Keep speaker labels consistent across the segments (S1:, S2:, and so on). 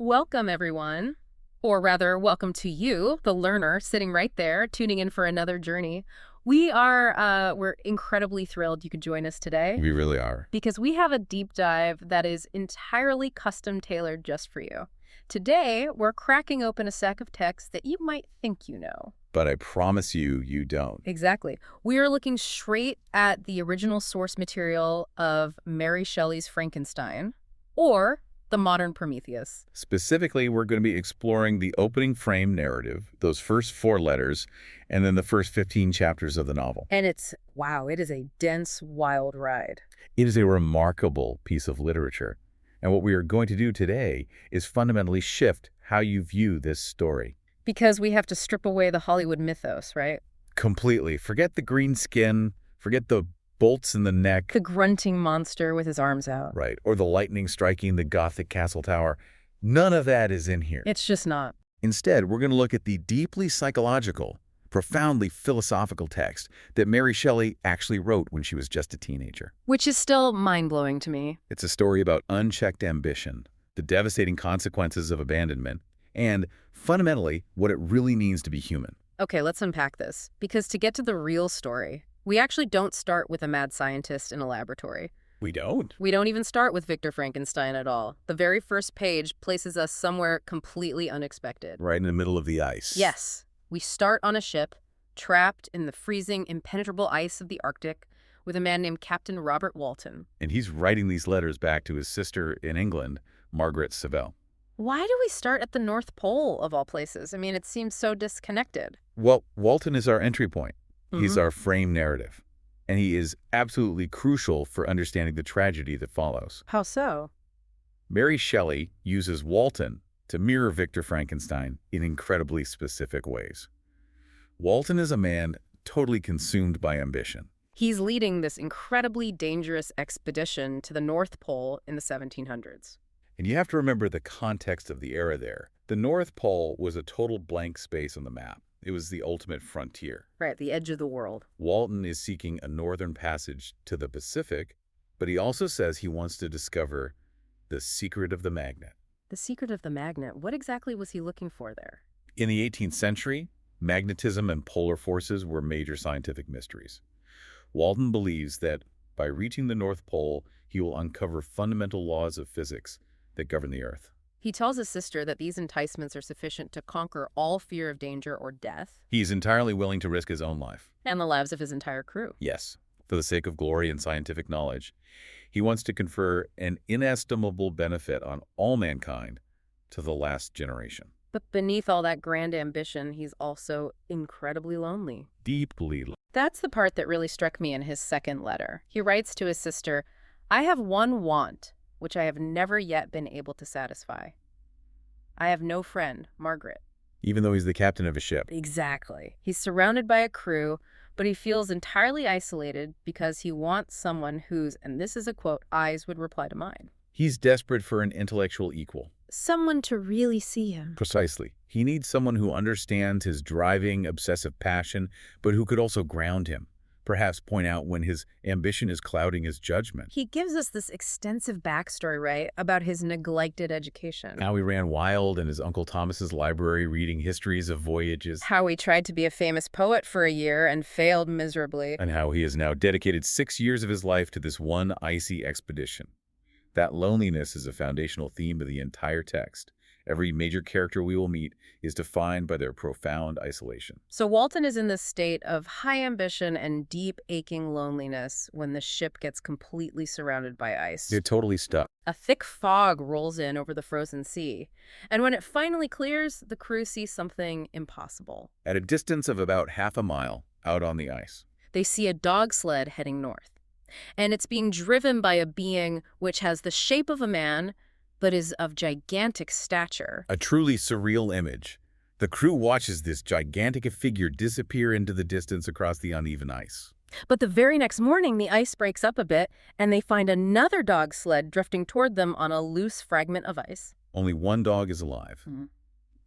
S1: Welcome, everyone. Or rather, welcome to you, the learner, sitting right there, tuning in for another journey. We're incredibly thrilled you could join us today
S2: We really are.
S1: because we have a deep dive that is entirely custom tailored just for you. Today, we're cracking open a sack of text that you might think you know.
S2: But I promise you, you don't.
S1: Exactly. We are looking straight at the original source material of Mary Shelley's Frankenstein, or the Modern Prometheus.
S2: Specifically, we're going to be exploring the opening frame narrative, those first 4 letters, and then the first 15 chapters of the novel.
S1: And wow, it is a dense, wild ride.
S2: It is a remarkable piece of literature. And what we are going to do today is fundamentally shift how you view this story.
S1: Because we have to strip away the Hollywood mythos, right?
S2: Completely. Forget the green skin, forget the bolts in the neck,
S1: The grunting monster with his arms out.
S2: right, or the lightning striking the Gothic castle tower. None of that is in here.
S1: It's just not.
S2: Instead, we're going to look at the deeply psychological, profoundly philosophical text that Mary Shelley actually wrote when she was just a teenager.
S1: Which is still mind-blowing to me.
S2: It's a story about unchecked ambition, the devastating consequences of abandonment, and fundamentally, what it really means to be human.
S1: Okay, let's unpack this. Because to get to the real story, we actually don't start with a mad scientist in a laboratory.
S2: We don't.
S1: We don't even start with Victor Frankenstein at all. The very first page places us somewhere completely unexpected.
S2: Right in the middle of the ice.
S1: Yes, we start on a ship, trapped in the freezing, impenetrable ice of the Arctic, with a man named Captain Robert Walton.
S2: And he's writing these letters back to his sister in England, Margaret Savell.
S1: Why do we start at the North Pole, of all places? I mean, it seems so disconnected.
S2: Well, Walton is our entry point. He's
S1: Mhm.
S2: our frame narrative. And he is absolutely crucial for understanding the tragedy that follows.
S1: How so?
S2: Mary Shelley uses Walton to mirror Victor Frankenstein in incredibly specific ways. Walton is a man totally consumed by ambition.
S1: He's leading this incredibly dangerous expedition to the North Pole in the 1700s.
S2: And you have to remember the context of the era there. The North Pole was a total blank space on the map. It was the ultimate frontier.
S1: Right, the edge of the world.
S2: Walton is seeking a northern passage to the Pacific, but he also says he wants to discover the secret of the magnet.
S1: The secret of the magnet, what exactly was he looking for there?
S2: In the 18th century, magnetism and polar forces were major scientific mysteries. Walton believes that by reaching the North Pole, he will uncover fundamental laws of physics that govern the Earth.
S1: He tells his sister that these enticements are sufficient to conquer all fear of danger or death,
S2: He's entirely willing to risk his own life.
S1: and the lives of his entire crew.
S2: Yes, for the sake of glory and scientific knowledge. He wants to confer an inestimable benefit on all mankind to the last generation.
S1: But beneath all that grand ambition, he's also incredibly lonely.
S2: Deeply.
S1: That's the part that really struck me in his second letter. He writes to his sister, "I have one want, which I have never yet been able to satisfy. I have no friend, Margaret."
S2: Even though he's the captain of a ship.
S1: Exactly. He's surrounded by a crew, but he feels entirely isolated because he wants someone whose, and this is a quote, eyes would reply to mine.
S2: He's desperate for an intellectual equal.
S1: Someone to really see him.
S2: Precisely. He needs someone who understands his driving, obsessive passion, but who could also ground him. Perhaps point out when his ambition is clouding his judgment.
S1: He gives us this extensive backstory, right, about his neglected education.
S2: How he ran wild in his Uncle Thomas's library reading histories of voyages.
S1: How he tried to be a famous poet for a year and failed miserably.
S2: And how he has now dedicated 6 years of his life to this one icy expedition. That loneliness is a foundational theme of the entire text. Every major character we will meet is defined by their profound isolation.
S1: So Walton is in this state of high ambition and deep aching loneliness when the ship gets completely surrounded by ice.
S2: They're totally stuck.
S1: A thick fog rolls in over the frozen sea, and when it finally clears, the crew sees something impossible.
S2: At a distance of about half a mile out on the ice.
S1: They see a dog sled heading north, and it's being driven by a being which has the shape of a man, but is of gigantic stature.
S2: A truly surreal image. The crew watches this gigantic figure disappear into the distance across the uneven ice.
S1: But the very next morning, the ice breaks up a bit, and they find another dog sled drifting toward them on a loose fragment of ice.
S2: Only one dog is alive.
S1: Mhm.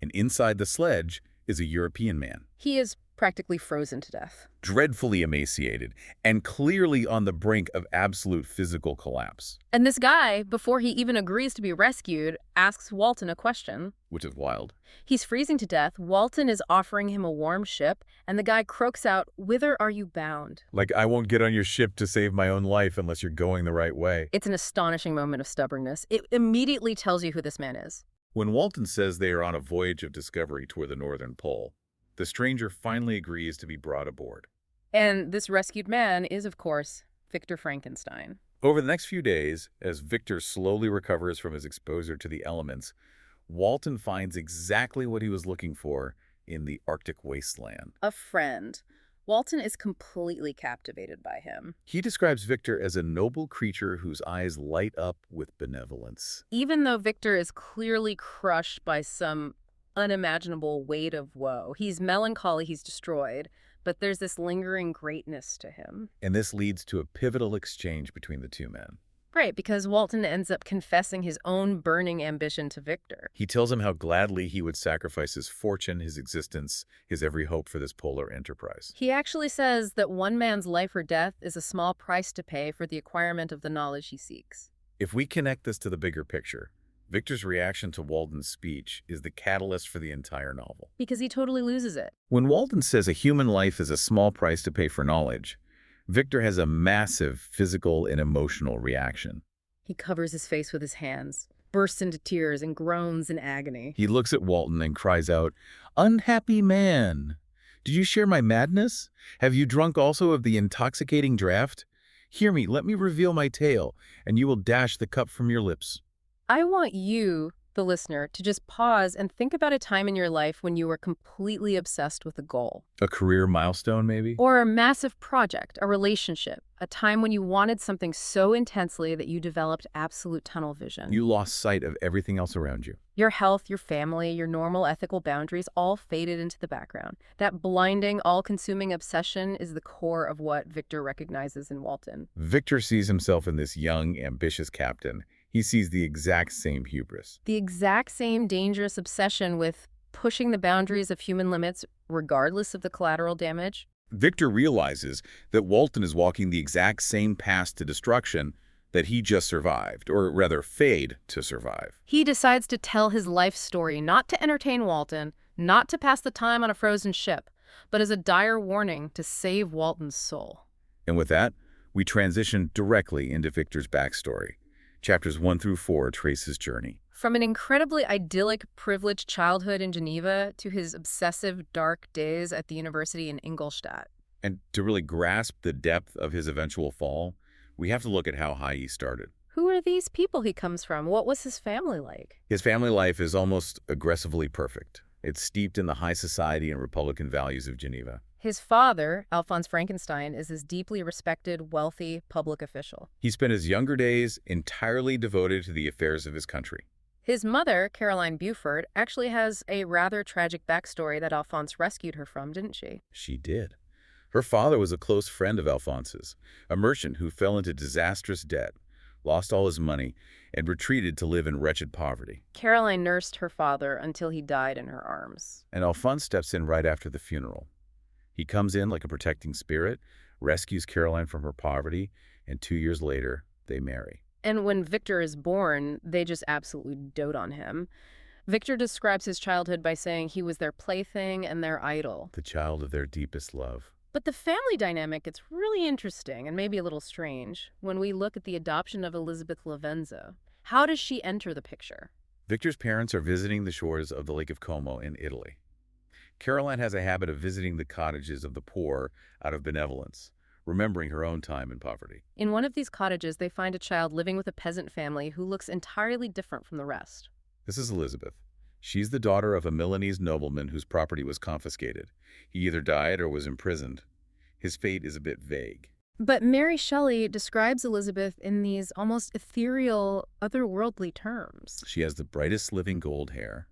S2: And inside the sledge is a European man.
S1: He is practically frozen to death.
S2: Dreadfully emaciated, and clearly on the brink of absolute physical collapse.
S1: And this guy, before he even agrees to be rescued, asks Walton a question.
S2: Which is wild.
S1: He's freezing to death, Walton is offering him a warm ship, and the guy croaks out, "Whither are you bound?"
S2: Like, I won't get on your ship to save my own life unless you're going the right way.
S1: It's an astonishing moment of stubbornness. It immediately tells you who this man is.
S2: When Walton says they are on a voyage of discovery toward the Northern Pole, the stranger finally agrees to be brought aboard.
S1: And this rescued man is, of course, Victor Frankenstein.
S2: Over the next few days, as Victor slowly recovers from his exposure to the elements, Walton finds exactly what he was looking for in the Arctic wasteland.
S1: A friend. Walton is completely captivated by him.
S2: He describes Victor as a noble creature whose eyes light up with benevolence.
S1: Even though Victor is clearly crushed by some unimaginable weight of woe, he's melancholy, he's destroyed, but there's this lingering greatness to him.
S2: And this leads to a pivotal exchange between the two men.
S1: Right, because Walton ends up confessing his own burning ambition to Victor.
S2: He tells him how gladly he would sacrifice his fortune, his existence, his every hope for this polar enterprise.
S1: He actually says that one man's life or death is a small price to pay for the acquirement of the knowledge he seeks.
S2: If we connect this to the bigger picture, Victor's reaction to Walton's speech is the catalyst for the entire novel.
S1: Because he totally loses it.
S2: When Walton says a human life is a small price to pay for knowledge, Victor has a massive physical and emotional reaction.
S1: He covers his face with his hands, bursts into tears, and groans in agony.
S2: He looks at Walton and cries out, "Unhappy man! Did you share my madness? Have you drunk also of the intoxicating draught? Hear me, let me reveal my tale, and you will dash the cup from your lips."
S1: I want you, the listener, to just pause and think about a time in your life when you were completely obsessed with a goal.
S2: A career milestone, maybe?
S1: Or a massive project, a relationship, a time when you wanted something so intensely that you developed absolute tunnel vision.
S2: You lost sight of everything else around you.
S1: Your health, your family, your normal ethical boundaries all faded into the background. That blinding, all-consuming obsession is the core of what Victor recognizes in Walton.
S2: Victor sees himself in this young, ambitious captain. He sees the exact same hubris.
S1: The exact same dangerous obsession with pushing the boundaries of human limits regardless of the collateral damage.
S2: Victor realizes that Walton is walking the exact same path to destruction that he just survived, or rather, failed to survive.
S1: He decides to tell his life story, not to entertain Walton, not to pass the time on a frozen ship, but as a dire warning to save Walton's soul.
S2: And with that, we transition directly into Victor's backstory. Chapters 1 through 4 trace his journey.
S1: From an incredibly idyllic, privileged childhood in Geneva to his obsessive, dark days at the university in Ingolstadt.
S2: And to really grasp the depth of his eventual fall, we have to look at how high he started.
S1: Who are these people he comes from? What was his family like?
S2: His family life is almost aggressively perfect. It's steeped in the high society and Republican values of Geneva.
S1: His father, Alphonse Frankenstein, is this deeply respected, wealthy public official.
S2: He spent his younger days entirely devoted to the affairs of his country.
S1: His mother, Caroline Buford, actually has a rather tragic backstory that Alphonse rescued her from, didn't she?
S2: She did. Her father was a close friend of Alphonse's, a merchant who fell into disastrous debt, lost all his money, and retreated to live in wretched poverty.
S1: Caroline nursed her father until he died in her arms.
S2: And Alphonse steps in right after the funeral. He comes in like a protecting spirit, rescues Caroline from her poverty, and 2 years later, they marry.
S1: And when Victor is born, they just absolutely dote on him. Victor describes his childhood by saying he was their plaything and their idol.
S2: The child of their deepest love.
S1: But the family dynamic gets really interesting and maybe a little strange when we look at the adoption of Elizabeth Lavenza. How does she enter the picture?
S2: Victor's parents are visiting the shores of the Lake of Como in Italy. Caroline has a habit of visiting the cottages of the poor out of benevolence, remembering her own time in poverty.
S1: In one of these cottages, they find a child living with a peasant family who looks entirely different from the rest.
S2: This is Elizabeth. She's the daughter of a Milanese nobleman whose property was confiscated. He either died or was imprisoned. His fate is a bit vague.
S1: But Mary Shelley describes Elizabeth in these almost ethereal, otherworldly terms.
S2: She has the brightest living gold hair,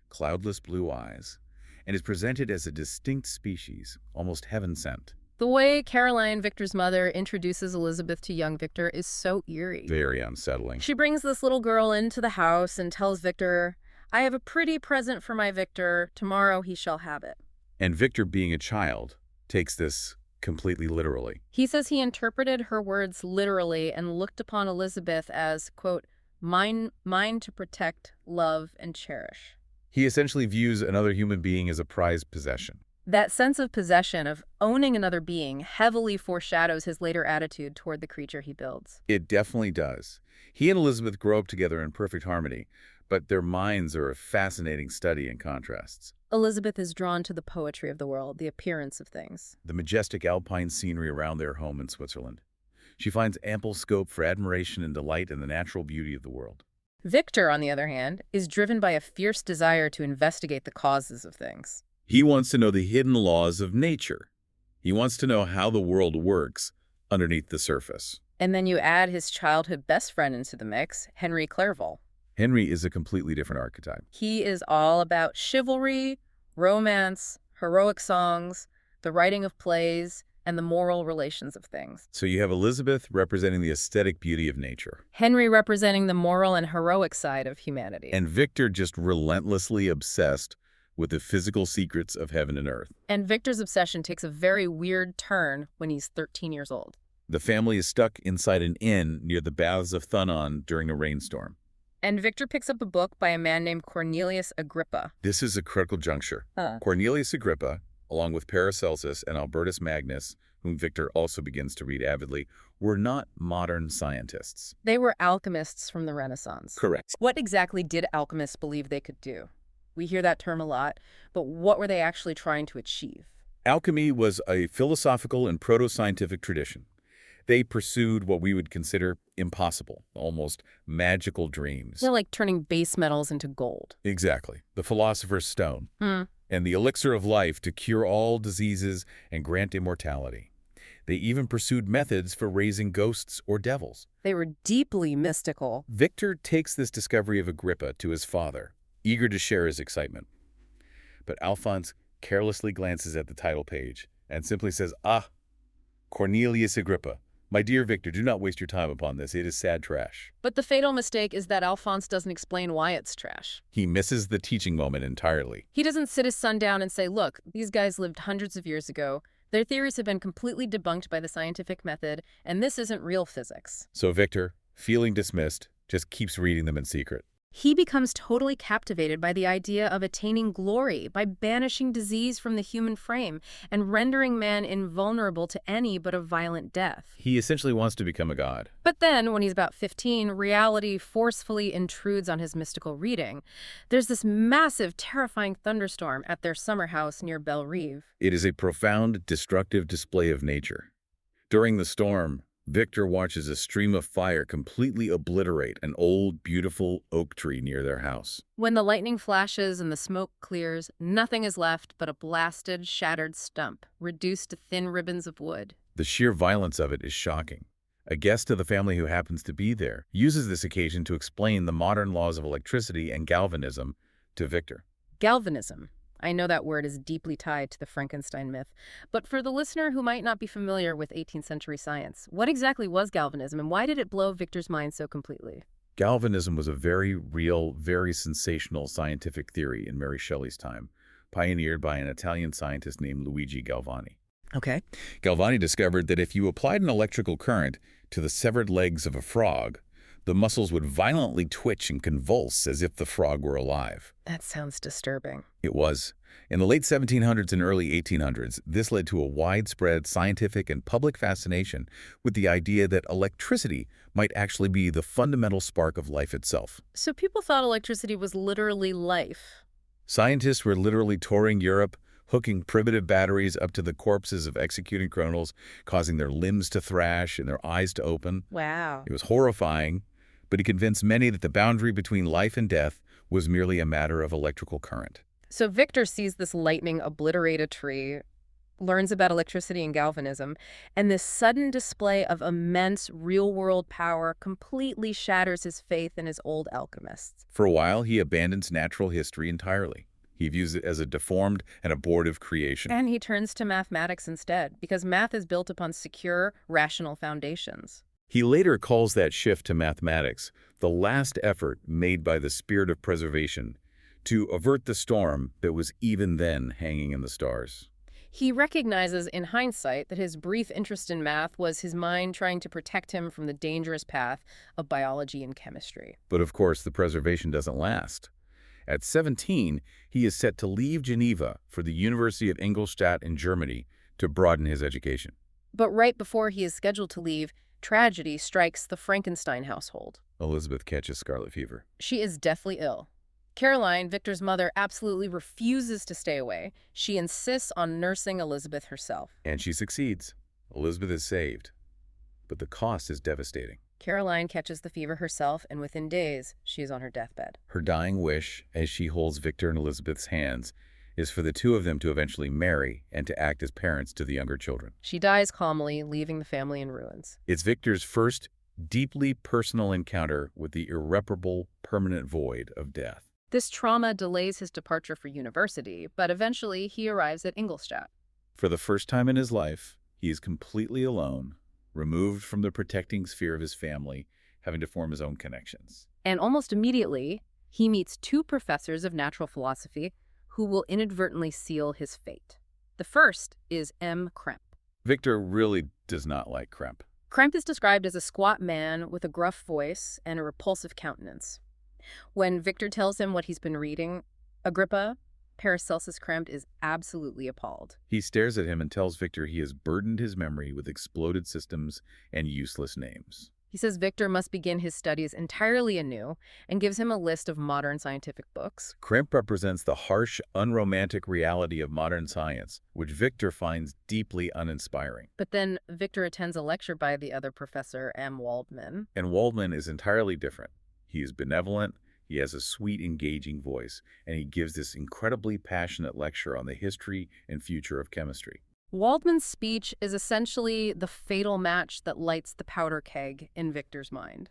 S2: cloudless blue eyes, and is presented as a distinct species, almost heaven-sent.
S1: The way Caroline, Victor's mother, introduces Elizabeth to young Victor is so eerie.
S2: Very unsettling.
S1: She brings this little girl into the house and tells Victor, "I have a pretty present for my Victor. Tomorrow he shall have it."
S2: And Victor, being a child, takes this completely literally.
S1: He says he interpreted her words literally and looked upon Elizabeth as, quote, mine to protect, love, and cherish.
S2: He essentially views another human being as a prized possession.
S1: That sense of possession, of owning another being, heavily foreshadows his later attitude toward the creature he builds.
S2: It definitely does. He and Elizabeth grow up together in perfect harmony, but their minds are a fascinating study in contrasts.
S1: Elizabeth is drawn to the poetry of the world, the appearance of things.
S2: The majestic alpine scenery around their home in Switzerland. She finds ample scope for admiration and delight in the natural beauty of the world.
S1: Victor, on the other hand, is driven by a fierce desire to investigate the causes of things.
S2: He wants to know the hidden laws of nature. He wants to know how the world works underneath the surface.
S1: And then you add his childhood best friend into the mix, Henry Clerval.
S2: Henry is a completely different archetype.
S1: He is all about chivalry, romance, heroic songs, the writing of plays, and the moral relations of things.
S2: So you have Elizabeth representing the aesthetic beauty of nature.
S1: Henry representing the moral and heroic side of humanity.
S2: And Victor just relentlessly obsessed with the physical secrets of heaven and earth.
S1: And Victor's obsession takes a very weird turn when he's 13 years old.
S2: The family is stuck inside an inn near the Baths of Thunon during a rainstorm.
S1: And Victor picks up a book by a man named Cornelius Agrippa.
S2: This is a critical juncture. Cornelius Agrippa, along with Paracelsus and Albertus Magnus, whom Victor also begins to read avidly, were not modern scientists.
S1: They were alchemists from the Renaissance.
S2: Correct.
S1: What exactly did alchemists believe they could do? We hear that term a lot, but what were they actually trying to achieve?
S2: Alchemy was a philosophical and proto-scientific tradition. They pursued what we would consider impossible, almost magical dreams.
S1: They're like turning base metals into gold.
S2: Exactly. The philosopher's stone. And the elixir of life to cure all diseases and grant immortality. They even pursued methods for raising ghosts or devils.
S1: They were deeply mystical.
S2: Victor takes this discovery of Agrippa to his father, eager to share his excitement. But Alphonse carelessly glances at the title page and simply says, Cornelius Agrippa. My dear Victor, do not waste your time upon this. It is sad trash.
S1: But the fatal mistake is that Alphonse doesn't explain why it's trash.
S2: He misses the teaching moment entirely.
S1: He doesn't sit his son down and say, look, these guys lived hundreds of years ago. Their theories have been completely debunked by the scientific method, and this isn't real physics.
S2: So Victor, feeling dismissed, just keeps reading them in secret.
S1: He becomes totally captivated by the idea of attaining glory, by banishing disease from the human frame, and rendering man invulnerable to any but a violent death.
S2: He essentially wants to become a god.
S1: But then, when he's about 15, reality forcefully intrudes on his mystical reading. There's this massive, terrifying thunderstorm at their summer house near Belle-Rive.
S2: It is a profound, destructive display of nature. During the storm, Victor watches a stream of fire completely obliterate an old, beautiful oak tree near their house.
S1: When the lightning flashes and the smoke clears, nothing is left but a blasted, shattered stump, reduced to thin ribbons of wood.
S2: The sheer violence of it is shocking. A guest of the family who happens to be there uses this occasion to explain the modern laws of electricity and galvanism to Victor.
S1: Galvanism. I know that word is deeply tied to the Frankenstein myth, but for the listener who might not be familiar with 18th century science, what exactly was galvanism and why did it blow Victor's mind so completely?
S2: Galvanism was a very real, very sensational scientific theory in Mary Shelley's time, pioneered by an Italian scientist named Luigi Galvani.
S1: Okay.
S2: Galvani discovered that if you applied an electrical current to the severed legs of a frog, the muscles would violently twitch and convulse as if the frog were alive.
S1: That sounds disturbing.
S2: It was. In the late 1700s and early 1800s, this led to a widespread scientific and public fascination with the idea that electricity might actually be the fundamental spark of life itself.
S1: So people thought electricity was literally life.
S2: Scientists were literally touring Europe, hooking primitive batteries up to the corpses of executed criminals, causing their limbs to thrash and their eyes to open.
S1: Wow.
S2: It was horrifying, but he convinced many that the boundary between life and death was merely a matter of electrical current.
S1: So Victor sees this lightning obliterate a tree, learns about electricity and galvanism, and this sudden display of immense real-world power completely shatters his faith in his old alchemists.
S2: For a while, he abandons natural history entirely. He views it as a deformed and abortive creation.
S1: And he turns to mathematics instead, because math is built upon secure, rational foundations.
S2: He later calls that shift to mathematics the last effort made by the spirit of preservation to avert the storm that was even then hanging in the stars.
S1: He recognizes in hindsight that his brief interest in math was his mind trying to protect him from the dangerous path of biology and chemistry.
S2: But of course, the preservation doesn't last. At 17, he is set to leave Geneva for the University of Ingolstadt in Germany to broaden his education.
S1: But right before he is scheduled to leave, tragedy strikes the Frankenstein household.
S2: Elizabeth catches scarlet fever.
S1: She is deathly ill. Caroline, Victor's mother, absolutely refuses to stay away. She insists on nursing Elizabeth herself.
S2: And she succeeds. Elizabeth is saved. But the cost is devastating.
S1: Caroline catches the fever herself, and within days, she is on her deathbed.
S2: Her dying wish, as she holds Victor and Elizabeth's hands, is for the two of them to eventually marry and to act as parents to the younger children.
S1: She dies calmly, leaving the family in ruins.
S2: It's Victor's first deeply personal encounter with the irreparable, permanent void of death.
S1: This trauma delays his departure for university, but eventually he arrives at Ingolstadt.
S2: For the first time in his life, he is completely alone, removed from the protecting sphere of his family, having to form his own connections.
S1: And almost immediately, he meets two professors of natural philosophy who will inadvertently seal his fate. The first is M. Kremp.
S2: Victor really does not like Kremp.
S1: Kremp is described as a squat man with a gruff voice and a repulsive countenance. When Victor tells him what he's been reading, Agrippa, Paracelsus Kremp is absolutely appalled.
S2: He stares at him and tells Victor he has burdened his memory with exploded systems and useless names.
S1: He says Victor must begin his studies entirely anew and gives him a list of modern scientific books.
S2: Kremp represents the harsh, unromantic reality of modern science, which Victor finds deeply uninspiring.
S1: But then Victor attends a lecture by the other professor, M. Waldman.
S2: And Waldman is entirely different. He is benevolent, he has a sweet, engaging voice, and he gives this incredibly passionate lecture on the history and future of chemistry.
S1: Waldman's speech is essentially the fatal match that lights the powder keg in Victor's mind.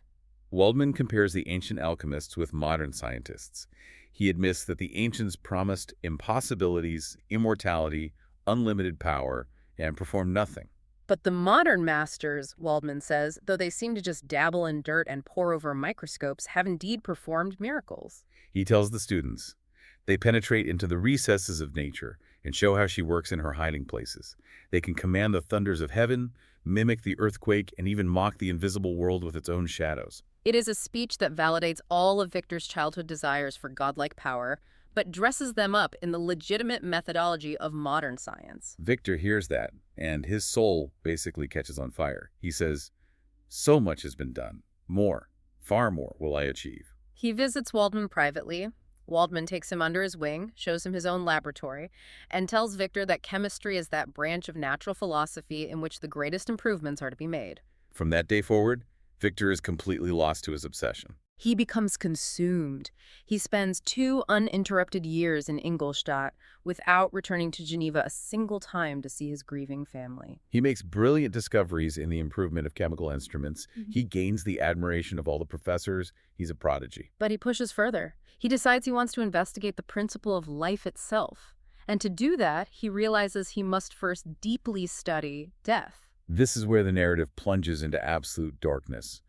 S2: Waldman compares the ancient alchemists with modern scientists. He admits that the ancients promised impossibilities, immortality, unlimited power, and performed nothing.
S1: But the modern masters, Waldman says, though they seem to just dabble in dirt and pore over microscopes, have indeed performed miracles.
S2: He tells the students, they penetrate into the recesses of nature and show how she works in her hiding places. They can command the thunders of heaven, mimic the earthquake, and even mock the invisible world with its own shadows.
S1: It is a speech that validates all of Victor's childhood desires for godlike power, but dresses them up in the legitimate methodology of modern science.
S2: Victor hears that, and his soul basically catches on fire. He says, so much has been done. More, far more will I achieve.
S1: He visits Waldman privately. Waldman takes him under his wing, shows him his own laboratory, and tells Victor that chemistry is that branch of natural philosophy in which the greatest improvements are to be made.
S2: From that day forward, Victor is completely lost to his obsession.
S1: He becomes consumed. He spends 2 uninterrupted years in Ingolstadt without returning to Geneva a single time to see his grieving family.
S2: He makes brilliant discoveries in the improvement of chemical instruments. He gains the admiration of all the professors. He's a prodigy.
S1: But he pushes further. He decides he wants to investigate the principle of life itself. And to do that, he realizes he must first deeply study death.
S2: This is where the narrative plunges into absolute darkness.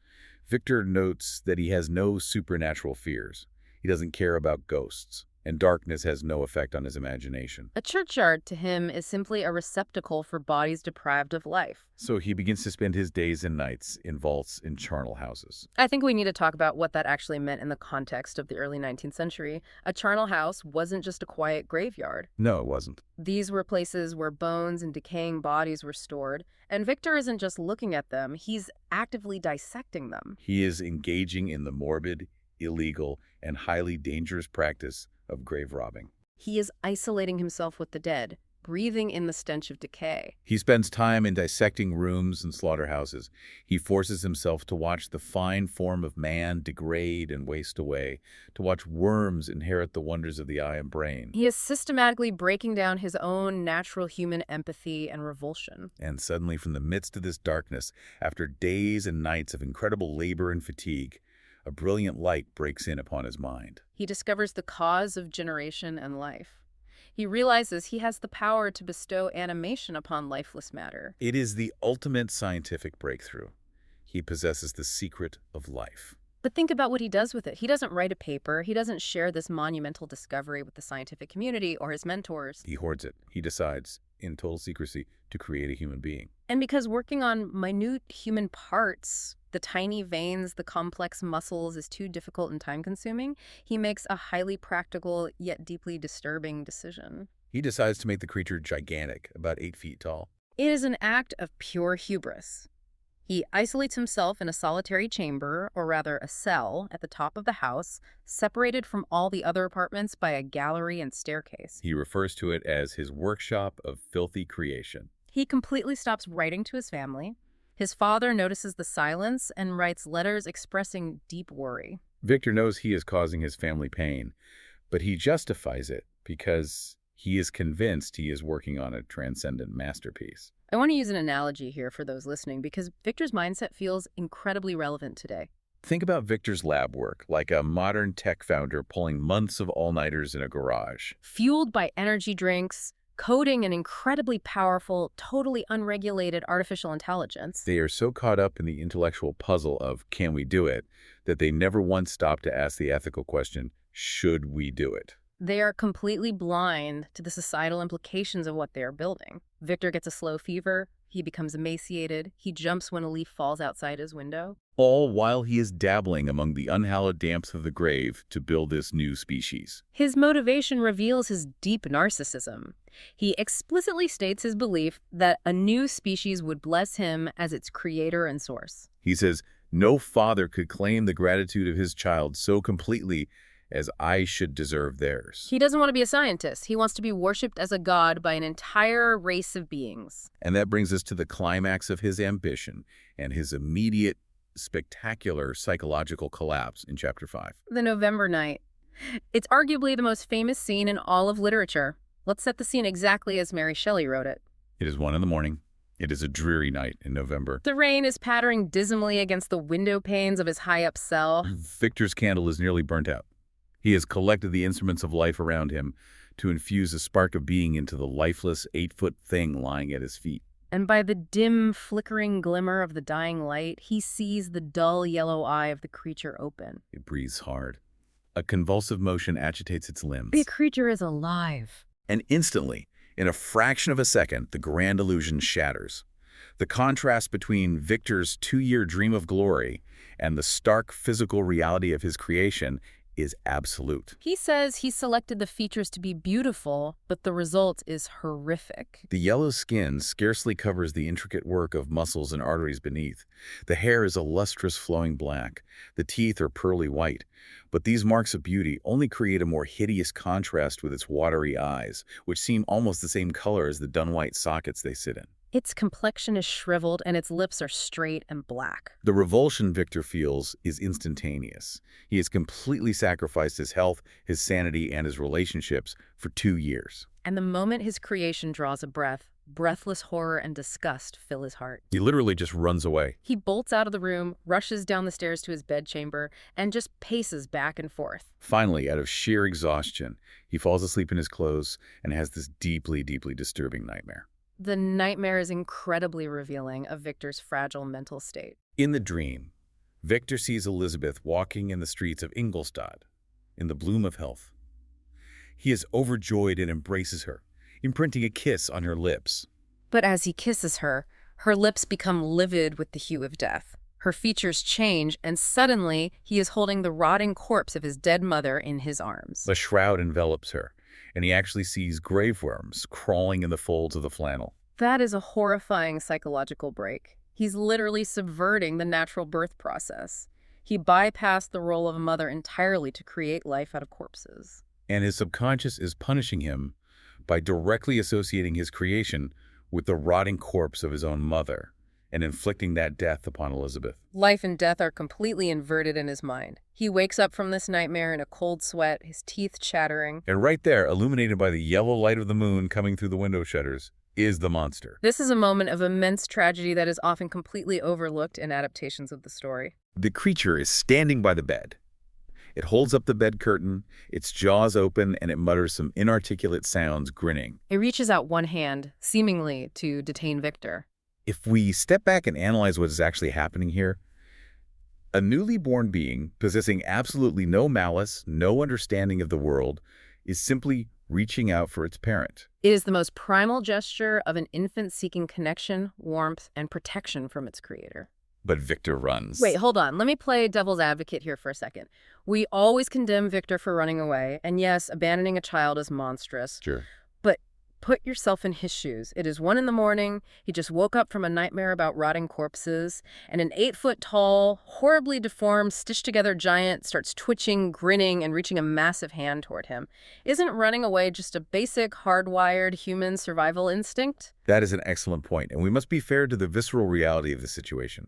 S2: Victor notes that he has no supernatural fears. He doesn't care about ghosts, and darkness has no effect on his imagination.
S1: A churchyard to him is simply a receptacle for bodies deprived of life.
S2: So he begins to spend his days and nights in vaults in charnel-houses.
S1: I think we need to talk about what that actually meant in the context of the early 19th century. A charnel house wasn't just a quiet graveyard.
S2: No, it wasn't.
S1: These were places where bones and decaying bodies were stored, and Victor isn't just looking at them, he's actively dissecting them.
S2: He is engaging in the morbid, illegal, and highly dangerous practice of grave robbing.
S1: He is isolating himself with the dead, breathing in the stench of decay.
S2: He spends time in dissecting rooms and slaughterhouses. He forces himself to watch the fine form of man degrade and waste away, to watch worms inherit the wonders of the eye and brain.
S1: He is systematically breaking down his own natural human empathy and revulsion.
S2: And suddenly, from the midst of this darkness, after days and nights of incredible labor and fatigue, a brilliant light breaks in upon his mind.
S1: He discovers the cause of generation and life. He realizes he has the power to bestow animation upon lifeless matter.
S2: It is the ultimate scientific breakthrough. He possesses the secret of life.
S1: But think about what he does with it. He doesn't write a paper. He doesn't share this monumental discovery with the scientific community or his mentors.
S2: He hoards it. He decides, in total secrecy, to create a human being.
S1: And because working on minute human parts, the tiny veins, the complex muscles, is too difficult and time-consuming, he makes a highly practical yet deeply disturbing decision.
S2: He decides to make the creature gigantic, about 8 feet tall.
S1: It is an act of pure hubris. He isolates himself in a solitary chamber, or rather a cell, at the top of the house, separated from all the other apartments by a gallery and staircase.
S2: He refers to it as his workshop of filthy creation.
S1: He completely stops writing to his family. His father notices the silence and writes letters expressing deep worry.
S2: Victor knows he is causing his family pain, but he justifies it because he is convinced he is working on a transcendent masterpiece.
S1: I want to use an analogy here for those listening because Victor's mindset feels incredibly relevant today.
S2: Think about Victor's lab work, like a modern tech founder pulling months of all-nighters in a garage.
S1: Fueled by energy drinks, coding an incredibly powerful, totally unregulated artificial intelligence.
S2: They are so caught up in the intellectual puzzle of can we do it, that they never once stop to ask the ethical question, should we do it?
S1: They are completely blind to the societal implications of what they are building. Victor gets a slow fever, he becomes emaciated, he jumps when a leaf falls outside his window.
S2: All while he is dabbling among the unhallowed damps of the grave to build this new species.
S1: His motivation reveals his deep narcissism. He explicitly states his belief that a new species would bless him as its creator and source.
S2: He says, no father could claim the gratitude of his child so completely as I should deserve theirs.
S1: He doesn't want to be a scientist. He wants to be worshipped as a god by an entire race of beings.
S2: And that brings us to the climax of his ambition and his immediate, spectacular psychological collapse in Chapter 5.
S1: The November night. It's arguably the most famous scene in all of literature. Let's set the scene exactly as Mary Shelley wrote it.
S2: It is 1 a.m. It is a dreary night in November.
S1: The rain is pattering dismally against the window panes of his high-up cell.
S2: Victor's candle is nearly burnt out. He has collected the instruments of life around him to infuse a spark of being into the lifeless 8-foot thing lying at his feet.
S1: And by the dim, flickering glimmer of the dying light, he sees the dull yellow eye of the creature open.
S2: It breathes hard. A convulsive motion agitates its limbs.
S1: The creature is alive.
S2: And instantly, in a fraction of a second, the grand illusion shatters. The contrast between Victor's 2-year dream of glory and the stark physical reality of his creation is absolute.
S1: He says he selected the features to be beautiful, but the result is horrific.
S2: The yellow skin scarcely covers the intricate work of muscles and arteries beneath. The hair is a lustrous flowing black. The teeth are pearly white. But these marks of beauty only create a more hideous contrast with its watery eyes, which seem almost the same color as the dun-white sockets they sit in.
S1: Its complexion is shriveled and its lips are straight and black.
S2: The revulsion Victor feels is instantaneous. He has completely sacrificed his health, his sanity, and his relationships for 2 years.
S1: And the moment his creation draws a breath, breathless horror and disgust fill his heart.
S2: He literally just runs away.
S1: He bolts out of the room, rushes down the stairs to his bedchamber, and just paces back and forth.
S2: Finally, out of sheer exhaustion, he falls asleep in his clothes and has this deeply, deeply disturbing nightmare.
S1: The nightmare is incredibly revealing of Victor's fragile mental state.
S2: In the dream, Victor sees Elizabeth walking in the streets of Ingolstadt, in the bloom of health. He is overjoyed and embraces her, imprinting a kiss on her lips.
S1: But as he kisses her, her lips become livid with the hue of death. Her features change, and suddenly he is holding the rotting corpse of his dead mother in his arms.
S2: A shroud envelops her, and he actually sees grave worms crawling in the folds of the flannel.
S1: That is a horrifying psychological break. He's literally subverting the natural birth process. He bypassed the role of a mother entirely to create life out of corpses.
S2: And his subconscious is punishing him by directly associating his creation with the rotting corpse of his own mother and inflicting that death upon Elizabeth.
S1: Life and death are completely inverted in his mind. He wakes up from this nightmare in a cold sweat, his teeth chattering.
S2: And right there, illuminated by the yellow light of the moon coming through the window shutters, is the monster.
S1: This is a moment of immense tragedy that is often completely overlooked in adaptations of the story.
S2: The creature is standing by the bed. It holds up the bed curtain, its jaws open, and it mutters some inarticulate sounds, grinning.
S1: It reaches out one hand, seemingly to detain Victor.
S2: If we step back and analyze what is actually happening here, A newly born being, possessing absolutely no malice, no understanding of the world, is simply reaching out for its parent.
S1: It is the most primal gesture of an infant seeking connection, warmth, and protection from its creator.
S2: But Victor runs.
S1: Wait, hold on. Let me play devil's advocate here for a second. We always condemn Victor for running away, and yes, abandoning a child is monstrous.
S2: Sure.
S1: But put yourself in his shoes. It is 1 a.m. He just woke up from a nightmare about rotting corpses, and an 8-foot-tall, horribly deformed, stitched-together giant starts twitching, grinning, and reaching a massive hand toward him. Isn't running away just a basic, hardwired human survival instinct?
S2: That is an excellent point, and we must be fair to the visceral reality of the situation.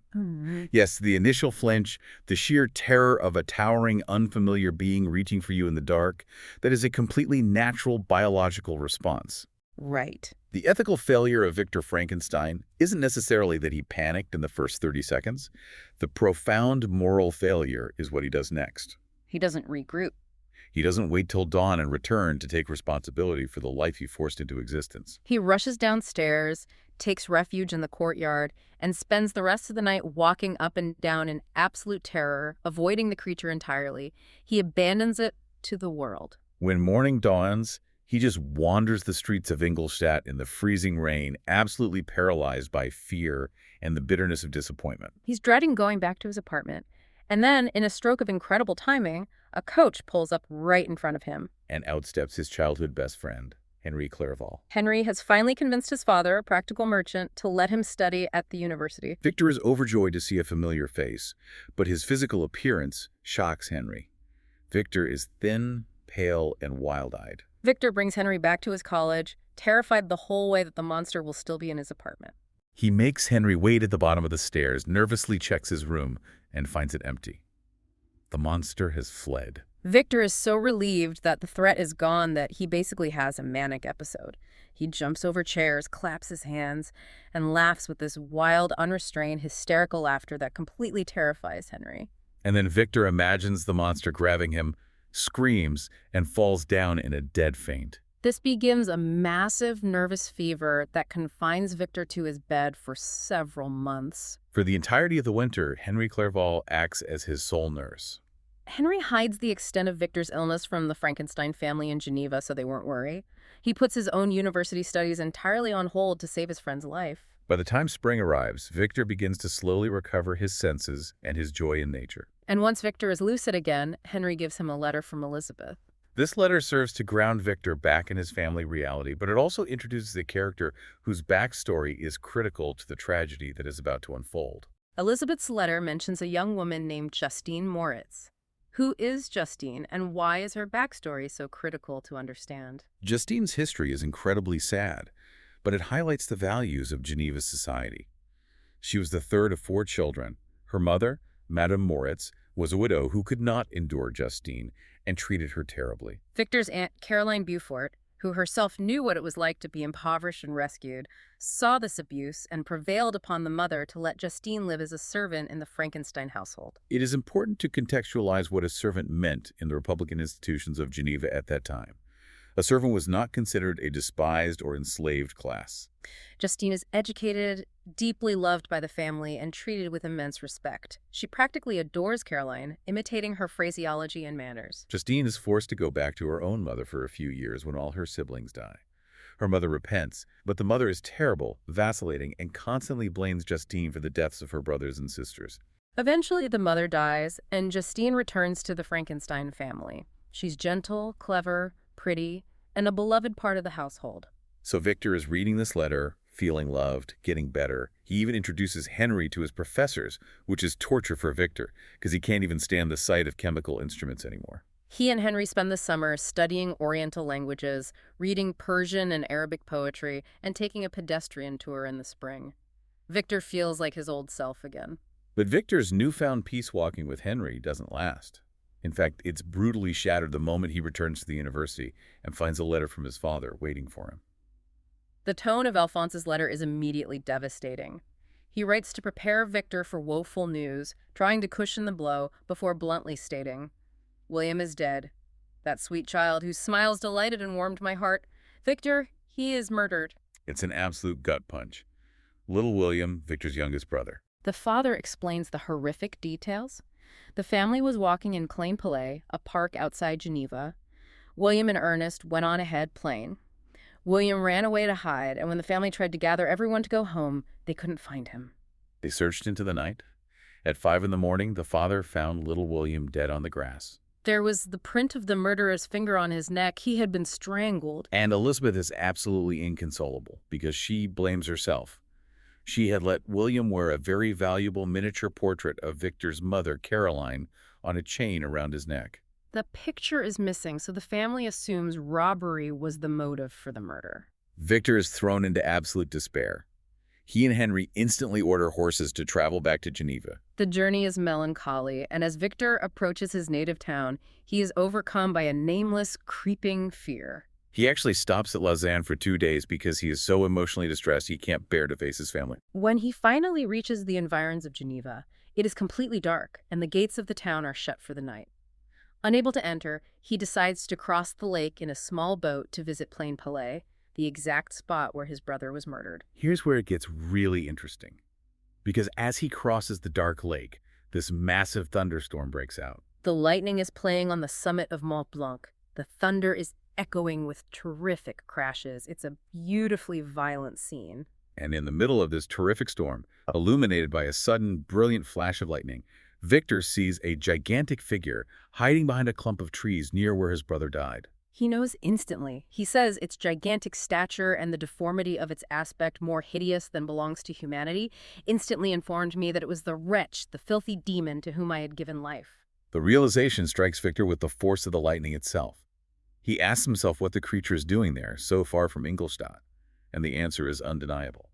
S2: Yes, the initial flinch, the sheer terror of a towering, unfamiliar being reaching for you in the dark, that is a completely natural biological response.
S1: Right.
S2: The ethical failure of Victor Frankenstein isn't necessarily that he panicked in the first 30 seconds. The profound moral failure is what he does next.
S1: He doesn't regroup.
S2: He doesn't wait till dawn and return to take responsibility for the life he forced into existence.
S1: He rushes downstairs, takes refuge in the courtyard, and spends the rest of the night walking up and down in absolute terror, avoiding the creature entirely. He abandons it to the world.
S2: When morning dawns, he just wanders the streets of Ingolstadt in the freezing rain, absolutely paralyzed by fear and the bitterness of disappointment.
S1: He's dreading going back to his apartment. And then, in a stroke of incredible timing, a coach pulls up right in front of him.
S2: And outsteps his childhood best friend, Henry Clerval.
S1: Henry has finally convinced his father, a practical merchant, to let him study at the university.
S2: Victor is overjoyed to see a familiar face, but his physical appearance shocks Henry. Victor is thin, pale, and wild-eyed.
S1: Victor brings Henry back to his college, terrified the whole way that the monster will still be in his apartment.
S2: He makes Henry wait at the bottom of the stairs, nervously checks his room, and finds it empty. The monster has fled.
S1: Victor is so relieved that the threat is gone that he basically has a manic episode. He jumps over chairs, claps his hands, and laughs with this wild, unrestrained, hysterical laughter that completely terrifies Henry.
S2: And then Victor imagines the monster grabbing him, screams, and falls down in a dead faint.
S1: This begins a massive nervous fever that confines Victor to his bed for several months.
S2: For the entirety of the winter, Henry Clerval acts as his sole nurse.
S1: Henry hides the extent of Victor's illness from the Frankenstein family in Geneva so they won't worry. He puts his own university studies entirely on hold to save his friend's life.
S2: By the time spring arrives, Victor begins to slowly recover his senses and his joy in nature.
S1: And once Victor is lucid again, Henry gives him a letter from Elizabeth.
S2: This letter serves to ground Victor back in his family reality, but it also introduces a character whose backstory is critical to the tragedy that is about to unfold.
S1: Elizabeth's letter mentions a young woman named Justine Moritz. Who is Justine, and why is her backstory so critical to understand?
S2: Justine's history is incredibly sad, but it highlights the values of Geneva's society. She was the third of 4 children. Her mother, Madame Moritz, was a widow who could not endure Justine and treated her terribly.
S1: Victor's aunt, Caroline Beaufort, who herself knew what it was like to be impoverished and rescued, saw this abuse and prevailed upon the mother to let Justine live as a servant in the Frankenstein household.
S2: It is important to contextualize what a servant meant in the Republican institutions of Geneva at that time. A servant was not considered a despised or enslaved class.
S1: Justine is educated, deeply loved by the family, and treated with immense respect. She practically adores Caroline, imitating her phraseology and manners.
S2: Justine is forced to go back to her own mother for a few years when all her siblings die. Her mother repents, but the mother is terrible, vacillating, and constantly blames Justine for the deaths of her brothers and sisters.
S1: Eventually, the mother dies, and Justine returns to the Frankenstein family. She's gentle, clever, pretty, and a beloved part of the household.
S2: So Victor is reading this letter, feeling loved, getting better. He even introduces Henry to his professors, which is torture for Victor, because he can't even stand the sight of chemical instruments anymore.
S1: He and Henry spend the summer studying Oriental languages, reading Persian and Arabic poetry, and taking a pedestrian tour in the spring. Victor feels like his old self again.
S2: But Victor's newfound peace walking with Henry doesn't last. In fact, it's brutally shattered the moment he returns to the university and finds a letter from his father waiting for him.
S1: The tone of Alphonse's letter is immediately devastating. He writes to prepare Victor for woeful news, trying to cushion the blow before bluntly stating, "William is dead. That sweet child whose smiles delighted and warmed my heart. Victor, he is murdered."
S2: It's an absolute gut punch. Little William, Victor's youngest brother.
S1: The father explains the horrific details. The family was walking in Plain-Palais, a park outside Geneva. William and Ernest went on ahead playing. William ran away to hide, and when the family tried to gather everyone to go home, they couldn't find him.
S2: They searched into the night. At 5 in the morning, the father found little William dead on the grass.
S1: There was the print of the murderer's finger on his neck. He had been strangled.
S2: And Elizabeth is absolutely inconsolable because she blames herself. She had let William wear a very valuable miniature portrait of Victor's mother, Caroline, on a chain around his neck.
S1: The picture is missing, so the family assumes robbery was the motive for the murder.
S2: Victor is thrown into absolute despair. He and Henry instantly order horses to travel back to Geneva.
S1: The journey is melancholy, and as Victor approaches his native town, he is overcome by a nameless, creeping fear.
S2: He actually stops at Lausanne for 2 days because he is so emotionally distressed he can't bear to face his family.
S1: When he finally reaches the environs of Geneva, it is completely dark, and the gates of the town are shut for the night. Unable to enter, he decides to cross the lake in a small boat to visit Plain-Palais, the exact spot where his brother was murdered.
S2: Here's where it gets really interesting. Because as he crosses the dark lake, this massive thunderstorm breaks out.
S1: The lightning is playing on the summit of Mont Blanc. The thunder is echoing with terrific crashes. It's a beautifully violent scene.
S2: And in the middle of this terrific storm, illuminated by a sudden, brilliant flash of lightning, Victor sees a gigantic figure hiding behind a clump of trees near where his brother died.
S1: He knows instantly. He says its gigantic stature and the deformity of its aspect, more hideous than belongs to humanity, instantly informed me that it was the wretch, the filthy demon to whom I had given life.
S2: The realization strikes Victor with the force of the lightning itself. He asks himself what the creature is doing there, so far from Ingolstadt, and the answer is undeniable.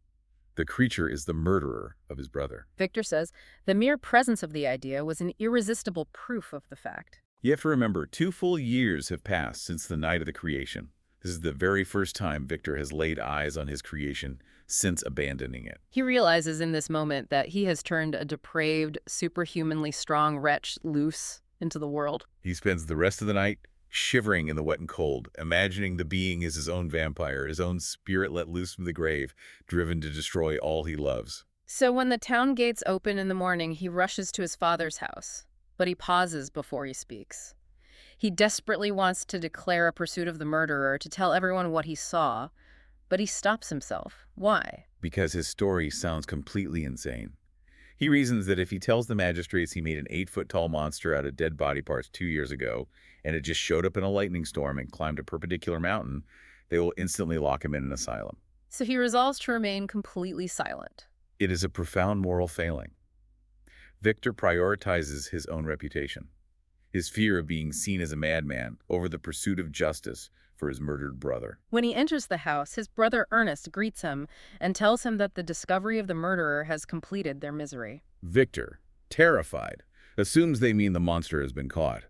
S2: The creature is the murderer of his brother.
S1: Victor says the mere presence of the idea was an irresistible proof of the fact.
S2: You have to remember, 2 full years have passed since the night of the creation. This is the very first time Victor has laid eyes on his creation since abandoning it.
S1: He realizes in this moment that he has turned a depraved, superhumanly strong wretch loose into the world.
S2: He spends the rest of the night shivering in the wet and cold, imagining the being is his own vampire, his own spirit let loose from the grave, driven to destroy all he loves.
S1: So when the town gates open in the morning, he rushes to his father's house. But he pauses before he speaks. He desperately wants to declare a pursuit of the murderer, to tell everyone what he saw, but he stops himself. Why?
S2: Because his story sounds completely insane. He reasons that if he tells the magistrates he made an 8-foot-tall monster out of dead body parts 2 years ago, and it just showed up in a lightning storm and climbed a perpendicular mountain, they will instantly lock him in an asylum.
S1: So he resolves to remain completely silent.
S2: It is a profound moral failing. Victor prioritizes his own reputation, his fear of being seen as a madman, over the pursuit of justice for his murdered brother.
S1: When he enters the house, his brother Ernest greets him and tells him that the discovery of the murderer has completed their misery.
S2: Victor, terrified, assumes they mean the monster has been caught.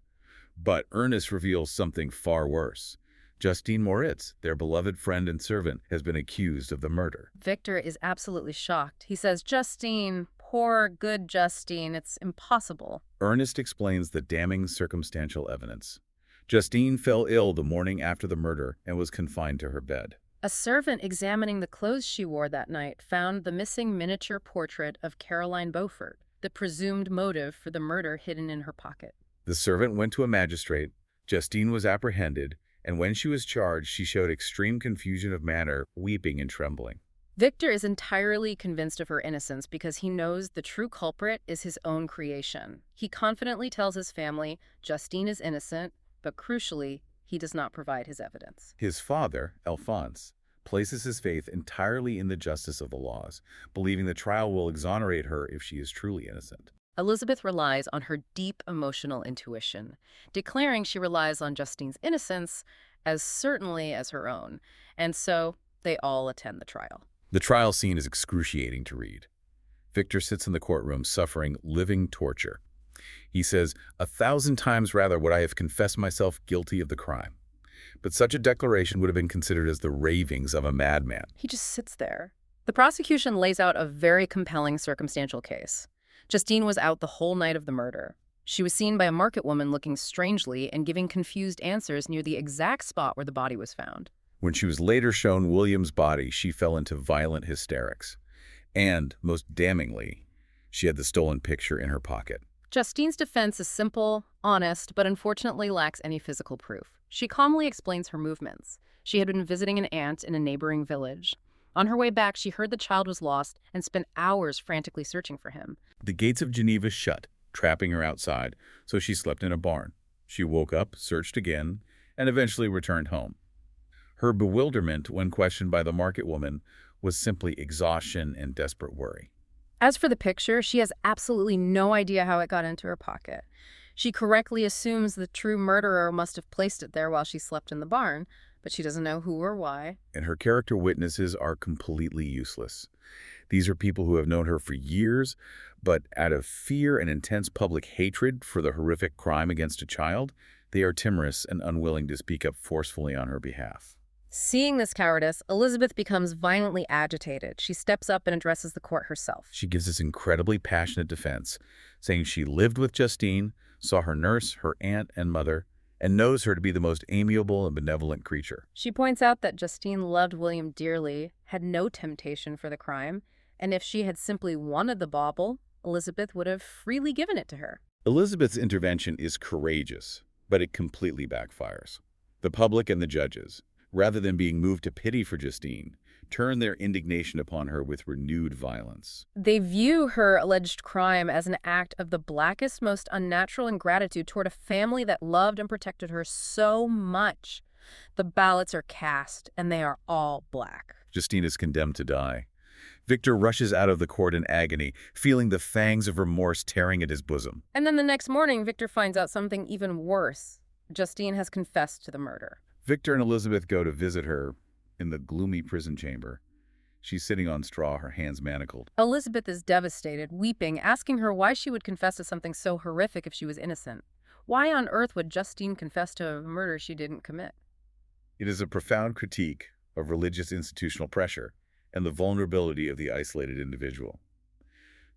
S2: But Ernest reveals something far worse. Justine Moritz, their beloved friend and servant, has been accused of the murder.
S1: Victor is absolutely shocked. He says, Justine, poor, good Justine, it's impossible.
S2: Ernest explains the damning circumstantial evidence. Justine fell ill the morning after the murder and was confined to her bed.
S1: A servant examining the clothes she wore that night found the missing miniature portrait of Caroline Beaufort, the presumed motive for the murder hidden in her pocket.
S2: The servant went to a magistrate. Justine was apprehended, and when she was charged, she showed extreme confusion of manner, weeping and trembling.
S1: Victor is entirely convinced of her innocence because he knows the true culprit is his own creation. He confidently tells his family Justine is innocent, but crucially, he does not provide his evidence.
S2: His father, Alphonse, places his faith entirely in the justice of the laws, believing the trial will exonerate her if she is truly innocent.
S1: Elizabeth relies on her deep emotional intuition, declaring she relies on Justine's innocence as certainly as her own, and so they all attend the trial.
S2: The trial scene is excruciating to read. Victor sits in the courtroom suffering living torture. He says, 1,000 times rather would I have confessed myself guilty of the crime. But such a declaration would have been considered as the ravings of a madman.
S1: He just sits there. The prosecution lays out a very compelling circumstantial case. Justine was out the whole night of the murder. She was seen by a market woman looking strangely and giving confused answers near the exact spot where the body was found.
S2: When she was later shown William's body, she fell into violent hysterics. And, most damningly, she had the stolen picture in her pocket.
S1: Justine's defense is simple, honest, but unfortunately lacks any physical proof. She calmly explains her movements. She had been visiting an aunt in a neighboring village. On her way back, she heard the child was lost and spent hours frantically searching for him.
S2: The gates of Geneva shut, trapping her outside, so she slept in a barn. She woke up, searched again, and eventually returned home. Her bewilderment when questioned by the market woman was simply exhaustion and desperate worry.
S1: As for the picture, she has absolutely no idea how it got into her pocket. She correctly assumes the true murderer must have placed it there while she slept in the barn, but she doesn't know who or why.
S2: And her character witnesses are completely useless. These are people who have known her for years, but out of fear and intense public hatred for the horrific crime against a child, they are timorous and unwilling to speak up forcefully on her behalf.
S1: Seeing this cowardice, Elizabeth becomes violently agitated. She steps up and addresses the court herself.
S2: She gives this incredibly passionate defense, saying she lived with Justine, saw her nurse, her aunt and mother, and knows her to be the most amiable and benevolent creature.
S1: She points out that Justine loved William dearly, had no temptation for the crime, and if she had simply wanted the bauble, Elizabeth would have freely given it to her.
S2: Elizabeth's intervention is courageous, but it completely backfires. The public and the judges, rather than being moved to pity for Justine, turn their indignation upon her with renewed violence.
S1: They view her alleged crime as an act of the blackest, most unnatural ingratitude toward a family that loved and protected her so much. The ballots are cast, and they are all black.
S2: Justine is condemned to die. Victor rushes out of the court in agony, feeling the fangs of remorse tearing at his bosom.
S1: And then the next morning, Victor finds out something even worse. Justine has confessed to the murder.
S2: Victor and Elizabeth go to visit her in the gloomy prison chamber. She's sitting on straw, her hands manacled.
S1: Elizabeth is devastated, weeping, asking her why she would confess to something so horrific if she was innocent. Why on earth would Justine confess to a murder she didn't commit?
S2: It is a profound critique of religious institutional pressure and the vulnerability of the isolated individual.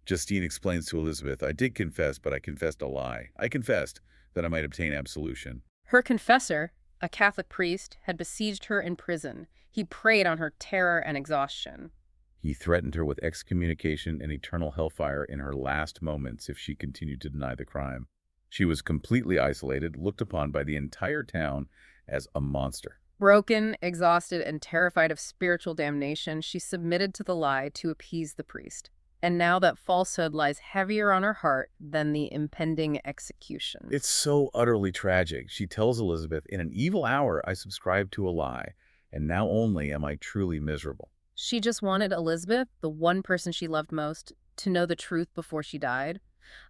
S2: Justine explains to Elizabeth, "I did confess, but I confessed a lie. I confessed that I might obtain absolution."
S1: Her confessor, a Catholic priest, had besieged her in prison. He preyed on her terror and exhaustion.
S2: He threatened her with excommunication and eternal hellfire in her last moments if she continued to deny the crime. She was completely isolated, looked upon by the entire town as a monster.
S1: Broken, exhausted, and terrified of spiritual damnation, she submitted to the lie to appease the priest. And now that falsehood lies heavier on her heart than the impending execution.
S2: It's so utterly tragic. She tells Elizabeth, "In an evil hour I subscribed to a lie, and now only am I truly miserable."
S1: She just wanted Elizabeth, the one person she loved most, to know the truth before she died.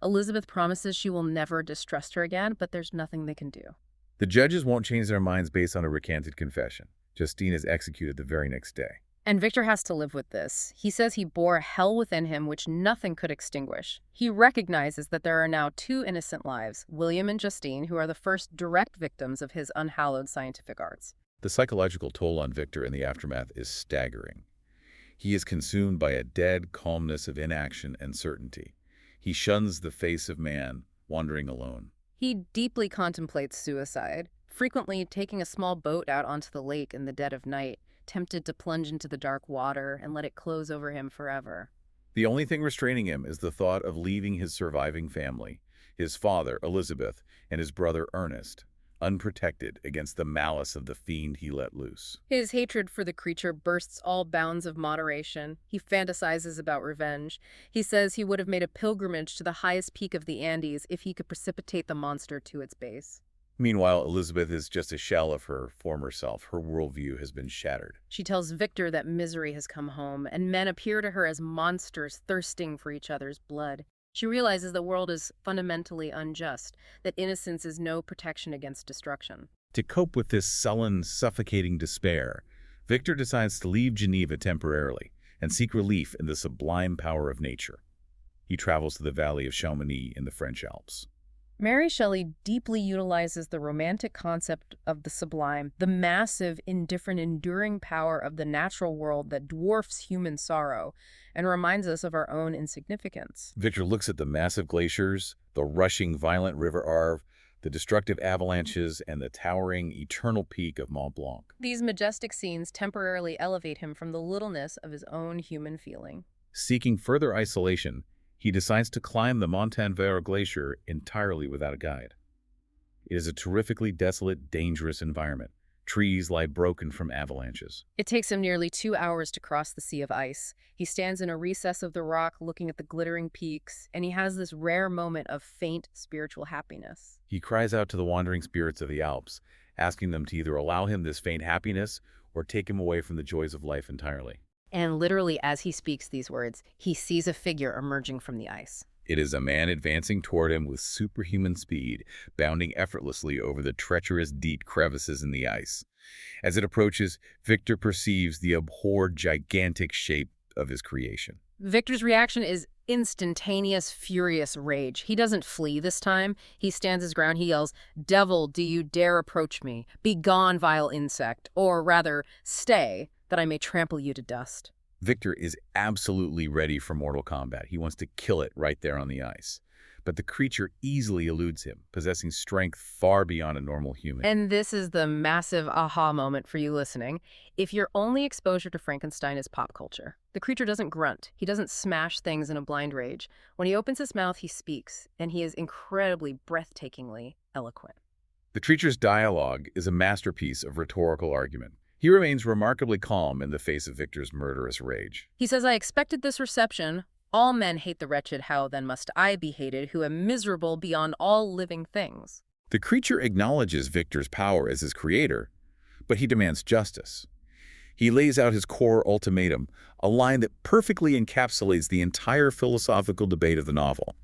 S1: Elizabeth promises she will never distrust her again, but there's nothing they can do.
S2: The judges won't change their minds based on a recanted confession. Justine is executed the very next day.
S1: And Victor has to live with this. He says he bore a hell within him which nothing could extinguish. He recognizes that there are now two innocent lives, William and Justine, who are the first direct victims of his unhallowed scientific arts.
S2: The psychological toll on Victor in the aftermath is staggering. He is consumed by a dead calmness of inaction and certainty. He shuns the face of man, wandering alone.
S1: He deeply contemplates suicide, frequently taking a small boat out onto the lake in the dead of night, tempted to plunge into the dark water and let it close over him forever.
S2: The only thing restraining him is the thought of leaving his surviving family, his father, Elizabeth, and his brother, Ernest, unprotected against the malice of the fiend he let loose.
S1: His hatred for the creature bursts all bounds of moderation. He fantasizes about revenge. He says he would have made a pilgrimage to the highest peak of the Andes if he could precipitate the monster to its base.
S2: Meanwhile, Elizabeth is just a shell of her former self. Her worldview has been shattered.
S1: She tells Victor that misery has come home, and men appear to her as monsters thirsting for each other's blood. She realizes the world is fundamentally unjust, that innocence is no protection against destruction.
S2: To cope with this sullen, suffocating despair, Victor decides to leave Geneva temporarily and seek relief in the sublime power of nature. He travels to the valley of Chamonix in the French Alps.
S1: Mary Shelley deeply utilizes the romantic concept of the sublime, the massive, indifferent, enduring power of the natural world that dwarfs human sorrow and reminds us of our own insignificance.
S2: Victor looks at the massive glaciers, the rushing, violent River Arve, the destructive avalanches, and the towering, eternal peak of Mont Blanc.
S1: These majestic scenes temporarily elevate him from the littleness of his own human feeling.
S2: Seeking further isolation, He decides to climb the Montanvert Glacier entirely without a guide. It is a terrifically desolate, dangerous environment. Trees lie broken from avalanches.
S1: It takes him nearly 2 hours to cross the sea of ice. He stands in a recess of the rock looking at the glittering peaks, and he has this rare moment of faint spiritual happiness.
S2: He cries out to the wandering spirits of the Alps, asking them to either allow him this faint happiness or take him away from the joys of life entirely.
S1: And literally, as he speaks these words, he sees a figure emerging from the ice.
S2: It is a man advancing toward him with superhuman speed, bounding effortlessly over the treacherous deep crevices in the ice. As it approaches, Victor perceives the abhorred, gigantic shape of his creation.
S1: Victor's reaction is instantaneous, furious rage. He doesn't flee this time. He stands his ground. He yells, "Devil, do you dare approach me? Begone, vile insect, or rather, stay, that I may trample you to dust."
S2: Victor is absolutely ready for mortal combat. He wants to kill it right there on the ice. But the creature easily eludes him, possessing strength far beyond a normal human.
S1: And this is the massive aha moment for you listening. If your only exposure to Frankenstein is pop culture, the creature doesn't grunt. He doesn't smash things in a blind rage. When he opens his mouth, he speaks, and he is incredibly, breathtakingly eloquent.
S2: The creature's dialogue is a masterpiece of rhetorical argument. He remains remarkably calm in the face of Victor's murderous rage.
S1: He says, "I expected this reception. All men hate the wretched, how then must I be hated, who am miserable beyond all living things?"
S2: The creature acknowledges Victor's power as his creator, but he demands justice. He lays out his core ultimatum, a line that perfectly encapsulates the entire philosophical debate of the novel.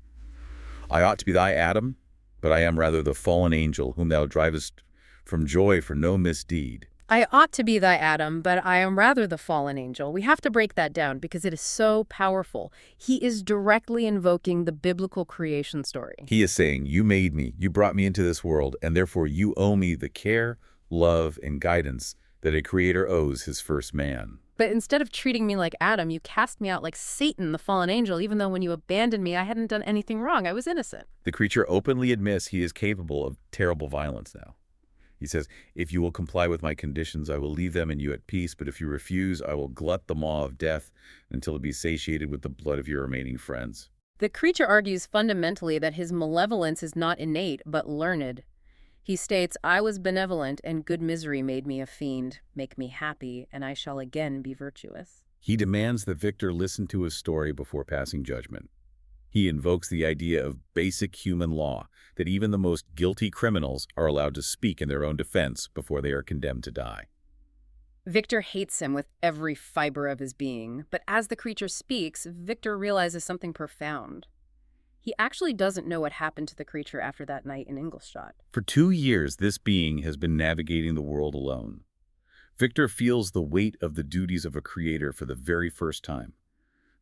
S2: "I ought to be thy Adam, but I am rather the fallen angel whom thou drivest from joy for no misdeed."
S1: I ought to be thy Adam, but I am rather the fallen angel. We have to break that down because it is so powerful. He is directly invoking the biblical creation story.
S2: He is saying, you made me, you brought me into this world, and therefore you owe me the care, love, and guidance that a creator owes his first man.
S1: But instead of treating me like Adam, you cast me out like Satan, the fallen angel, even though when you abandoned me, I hadn't done anything wrong. I was innocent.
S2: The creature openly admits he is capable of terrible violence now. He says, "If you will comply with my conditions, I will leave them and you at peace, but if you refuse, I will glut the maw of death until it be satiated with the blood of your remaining friends."
S1: The creature argues fundamentally that his malevolence is not innate, but learned. He states, "I was benevolent, and good misery made me a fiend. Make me happy, and I shall again be virtuous."
S2: He demands that Victor listen to his story before passing judgment. He invokes the idea of basic human law, that even the most guilty criminals are allowed to speak in their own defense before they are condemned to die.
S1: Victor hates him with every fiber of his being, but as the creature speaks, Victor realizes something profound. He actually doesn't know what happened to the creature after that night in Ingolstadt.
S2: For 2 years, this being has been navigating the world alone. Victor feels the weight of the duties of a creator for the very first time.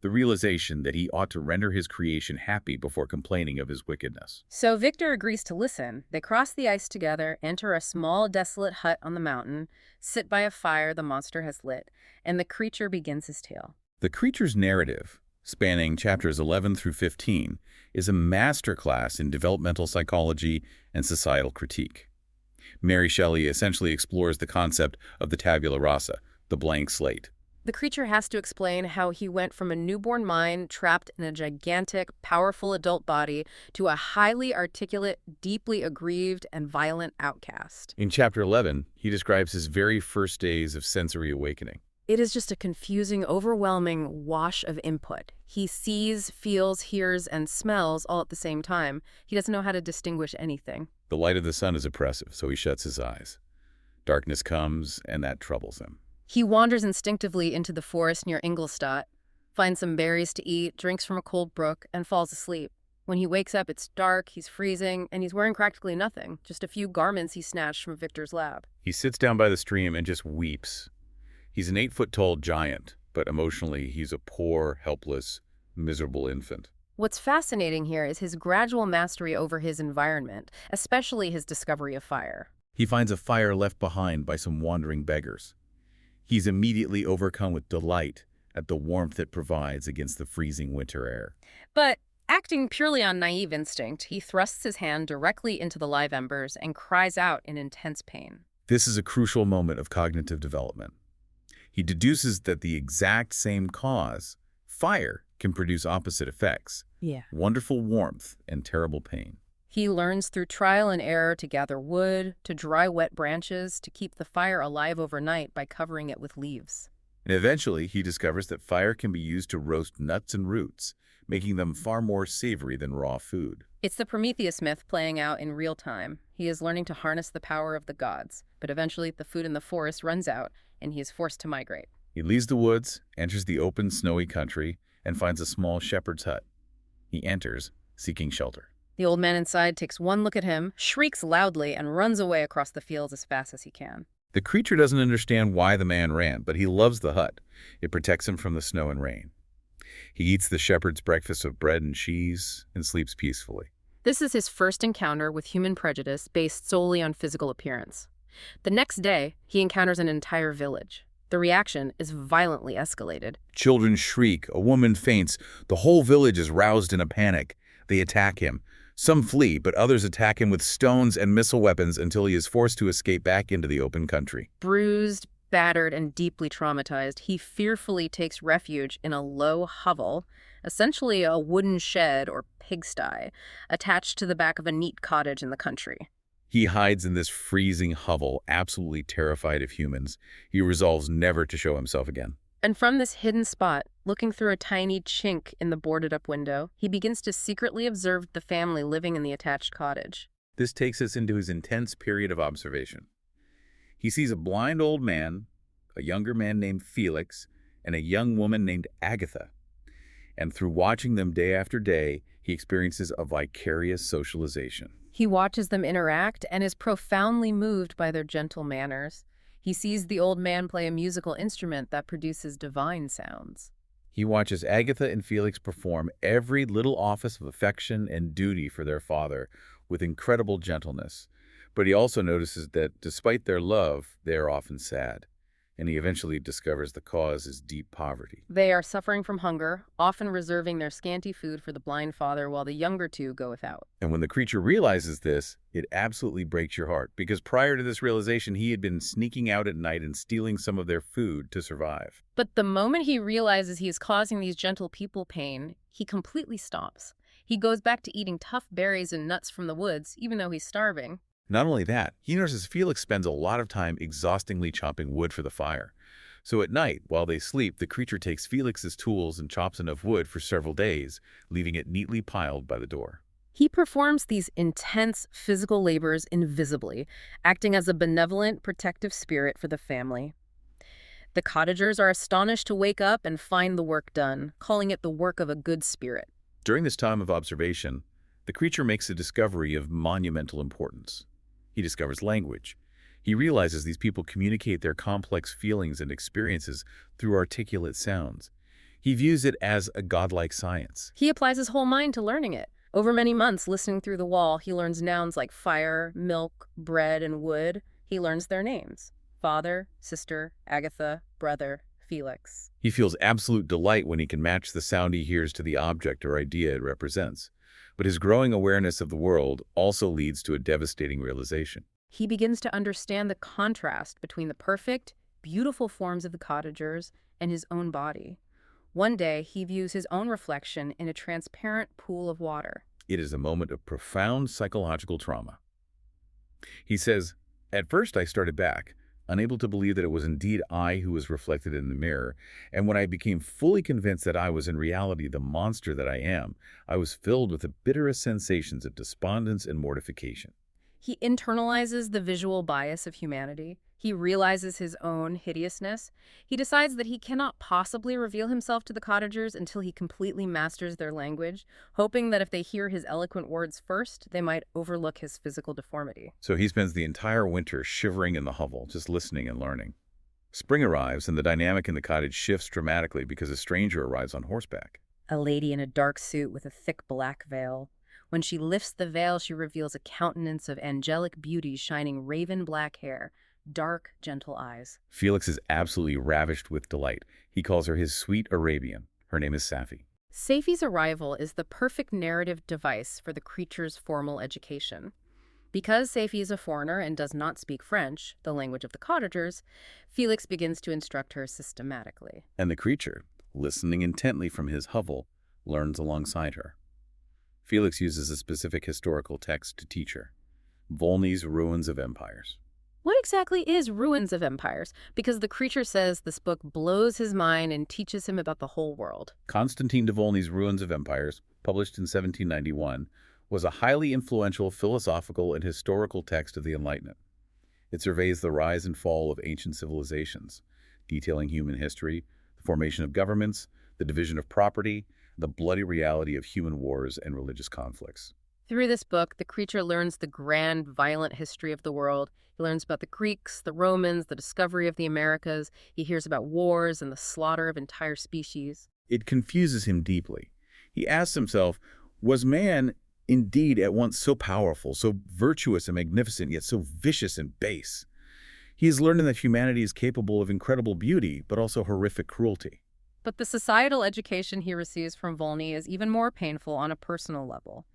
S2: The realization that he ought to render his creation happy before complaining of his wickedness.
S1: So Victor agrees to listen. They cross the ice together, enter a small, desolate hut on the mountain, sit by a fire the monster has lit, and the creature begins his tale.
S2: The creature's narrative, spanning chapters 11 through 15, is a masterclass in developmental psychology and societal critique. Mary Shelley essentially explores the concept of the tabula rasa, the blank slate.
S1: The creature has to explain how he went from a newborn mind trapped in a gigantic, powerful adult body to a highly articulate, deeply aggrieved, and violent outcast.
S2: In chapter 11, he describes his very first days of sensory awakening.
S1: It is just a confusing, overwhelming wash of input. He sees, feels, hears, and smells all at the same time. He doesn't know how to distinguish anything.
S2: The light of the sun is oppressive, so he shuts his eyes. Darkness comes, and that troubles him.
S1: He wanders instinctively into the forest near Ingolstadt, finds some berries to eat, drinks from a cold brook, and falls asleep. When he wakes up, it's dark, he's freezing, and he's wearing practically nothing, just a few garments he snatched from Victor's lab.
S2: He sits down by the stream and just weeps. He's an 8-foot-tall giant, but emotionally he's a poor, helpless, miserable infant.
S1: What's fascinating here is his gradual mastery over his environment, especially his discovery of fire.
S2: He finds a fire left behind by some wandering beggars. He's immediately overcome with delight at the warmth it provides against the freezing winter air.
S1: But acting purely on naive instinct, he thrusts his hand directly into the live embers and cries out in intense pain.
S2: This is a crucial moment of cognitive development. He deduces that the exact same cause, fire, can produce opposite effects.
S1: Yeah.
S2: Wonderful warmth and terrible pain.
S1: He learns through trial and error to gather wood, to dry wet branches, to keep the fire alive overnight by covering it with leaves.
S2: And eventually, he discovers that fire can be used to roast nuts and roots, making them far more savory than raw food.
S1: It's the Prometheus myth playing out in real time. He is learning to harness the power of the gods, but eventually the food in the forest runs out, and he is forced to migrate.
S2: He leaves the woods, enters the open, snowy country, and finds a small shepherd's hut. He enters, seeking shelter.
S1: The old man inside takes one look at him, shrieks loudly, and runs away across the fields as fast as he can.
S2: The creature doesn't understand why the man ran, but he loves the hut. It protects him from the snow and rain. He eats the shepherd's breakfast of bread and cheese and sleeps peacefully.
S1: This is his first encounter with human prejudice based solely on physical appearance. The next day, he encounters an entire village. The reaction is violently escalated.
S2: Children shriek, a woman faints, the whole village is roused in a panic. They attack him. Some flee, but others attack him with stones and missile weapons until he is forced to escape back into the open country.
S1: Bruised, battered, and deeply traumatized, he fearfully takes refuge in a low hovel, essentially a wooden shed or pigsty, attached to the back of a neat cottage in the country.
S2: He hides in this freezing hovel, absolutely terrified of humans. He resolves never to show himself again.
S1: And from this hidden spot, looking through a tiny chink in the boarded-up window, he begins to secretly observe the family living in the attached cottage.
S2: This takes us into his intense period of observation. He sees a blind old man, a younger man named Felix, and a young woman named Agatha. And through watching them day after day, he experiences a vicarious socialization.
S1: He watches them interact and is profoundly moved by their gentle manners. He sees the old man play a musical instrument that produces divine sounds.
S2: He watches Agatha and Felix perform every little office of affection and duty for their father with incredible gentleness. But he also notices that despite their love, they are often sad. And he eventually discovers the cause is deep poverty.
S1: They are suffering from hunger, often reserving their scanty food for the blind father while the younger two go without.
S2: And when the creature realizes this, it absolutely breaks your heart, because prior to this realization, he had been sneaking out at night and stealing some of their food to survive.
S1: But the moment he realizes he is causing these gentle people pain, he completely stops. He goes back to eating tough berries and nuts from the woods, even though he's starving.
S2: Not only that, he notices Felix spends a lot of time exhaustingly chopping wood for the fire. So at night, while they sleep, the creature takes Felix's tools and chops enough wood for several days, leaving it neatly piled by the door.
S1: He performs these intense physical labors invisibly, acting as a benevolent, protective spirit for the family. The cottagers are astonished to wake up and find the work done, calling it the work of a good spirit.
S2: During this time of observation, the creature makes a discovery of monumental importance. He discovers language. He realizes these people communicate their complex feelings and experiences through articulate sounds. He views it as a godlike science.
S1: He applies his whole mind to learning it. Over many months, listening through the wall, he learns nouns like fire, milk, bread, and wood. He learns their names: father, sister, Agatha, brother, Felix.
S2: He feels absolute delight when he can match the sound he hears to the object or idea it represents. But his growing awareness of the world also leads to a devastating realization.
S1: He begins to understand the contrast between the perfect, beautiful forms of the cottagers and his own body. One day, he views his own reflection in a transparent pool of water.
S2: It is a moment of profound psychological trauma. He says, "At first I started back, unable to believe that it was indeed I who was reflected in the mirror, and when I became fully convinced that I was in reality the monster that I am, I was filled with the bitterest sensations of despondence and mortification."
S1: He internalizes the visual bias of humanity. He realizes his own hideousness. He decides that he cannot possibly reveal himself to the cottagers until he completely masters their language, hoping that if they hear his eloquent words first, they might overlook his physical deformity.
S2: So he spends the entire winter shivering in the hovel, just listening and learning. Spring arrives, and the dynamic in the cottage shifts dramatically because a stranger arrives on horseback.
S1: A lady in a dark suit with a thick black veil. When she lifts the veil, she reveals a countenance of angelic beauty shining raven black hair, dark, gentle eyes.
S2: Felix is absolutely ravished with delight. He calls her his sweet Arabian. Her name is Safi.
S1: Safi's arrival is the perfect narrative device for the creature's formal education. Because Safi is a foreigner and does not speak French, the language of the cottagers, Felix begins to instruct her systematically.
S2: And the creature, listening intently from his hovel, learns alongside her. Felix uses a specific historical text to teach her. Volney's Ruins of Empires.
S1: What exactly is Ruins of Empires? Because the creature says this book blows his mind and teaches him about the whole world.
S2: Constantine de Volney's Ruins of Empires, published in 1791, was a highly influential philosophical and historical text of the Enlightenment. It surveys the rise and fall of ancient civilizations, detailing human history, the formation of governments, the division of property, the bloody reality of human wars and religious conflicts.
S1: Through this book, the creature learns the grand, violent history of the world. He learns about the Greeks, the Romans, the discovery of the Americas. He hears about wars and the slaughter of entire species.
S2: It confuses him deeply. He asks himself, was man indeed at once so powerful, so virtuous and magnificent, yet so vicious and base? He is learning that humanity is capable of incredible beauty, but also horrific cruelty.
S1: But the societal education he receives from Volney is even more painful on a personal level.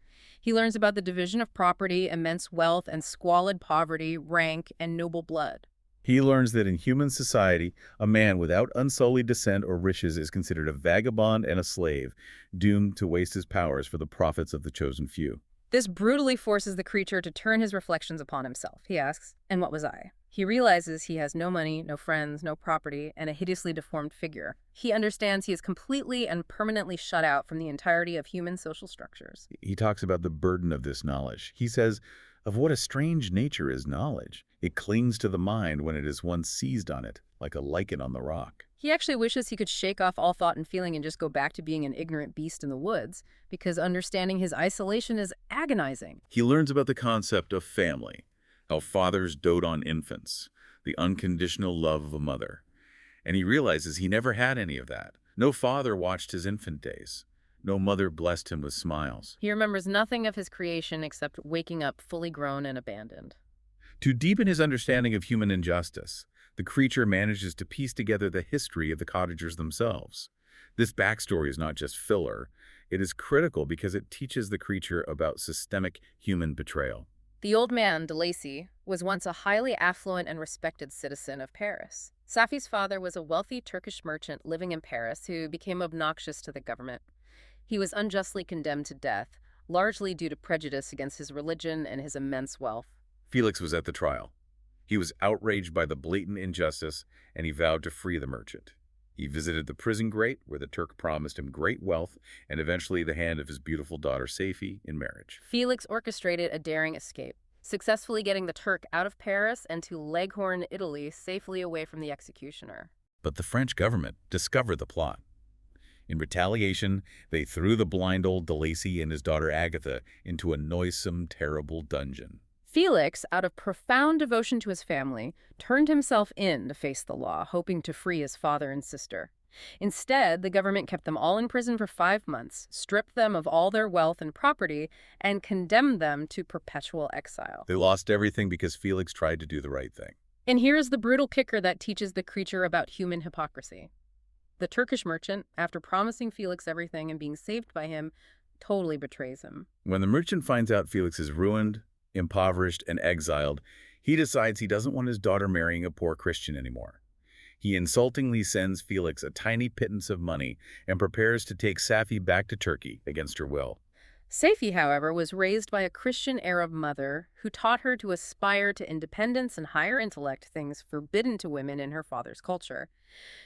S1: He learns about the division of property, immense wealth, and squalid poverty, rank, and noble blood.
S2: He learns that in human society, a man without unsullied descent or riches is considered a vagabond and a slave, doomed to waste his powers for the profits of the chosen few.
S1: This brutally forces the creature to turn his reflections upon himself. He asks, "And what was I?" He realizes he has no money, no friends, no property, and a hideously deformed figure. He understands he is completely and permanently shut out from the entirety of human social structures.
S2: He talks about the burden of this knowledge. He says, of what a strange nature is knowledge. It clings to the mind when it is once seized on it, like a lichen on the rock.
S1: He actually wishes he could shake off all thought and feeling and just go back to being an ignorant beast in the woods, because understanding his isolation is agonizing.
S2: He learns about the concept of family, how fathers dote on infants, the unconditional love of a mother. And he realizes he never had any of that. No father watched his infant days. No mother blessed him with smiles.
S1: He remembers nothing of his creation except waking up fully grown and abandoned.
S2: To deepen his understanding of human injustice, the creature manages to piece together the history of the cottagers themselves. This backstory is not just filler. It is critical because it teaches the creature about systemic human betrayal.
S1: The old man, de Lacy, was once a highly affluent and respected citizen of Paris. Safi's father was a wealthy Turkish merchant living in Paris who became obnoxious to the government. He was unjustly condemned to death, largely due to prejudice against his religion and his immense wealth.
S2: Felix was at the trial. He was outraged by the blatant injustice, and he vowed to free the merchant. He visited the prison grate, where the Turk promised him great wealth and eventually the hand of his beautiful daughter Safi in marriage.
S1: Felix orchestrated a daring escape, successfully getting the Turk out of Paris and to Leghorn, Italy, safely away from the executioner.
S2: But the French government discovered the plot. In retaliation, they threw the blind old de Lacy and his daughter Agatha into a noisome, terrible dungeon.
S1: Felix, out of profound devotion to his family, turned himself in to face the law, hoping to free his father and sister. Instead, the government kept them all in prison for 5 months, stripped them of all their wealth and property, and condemned them to perpetual exile.
S2: They lost everything because Felix tried to do the right thing.
S1: And here is the brutal kicker that teaches the creature about human hypocrisy. The Turkish merchant, after promising Felix everything and being saved by him, totally betrays him.
S2: When the merchant finds out Felix is ruined, impoverished, and exiled, he decides he doesn't want his daughter marrying a poor Christian anymore. He insultingly sends Felix a tiny pittance of money and prepares to take Safi back to Turkey against her will.
S1: Safi, however, was raised by a Christian Arab mother who taught her to aspire to independence and higher intellect, things forbidden to women in her father's culture.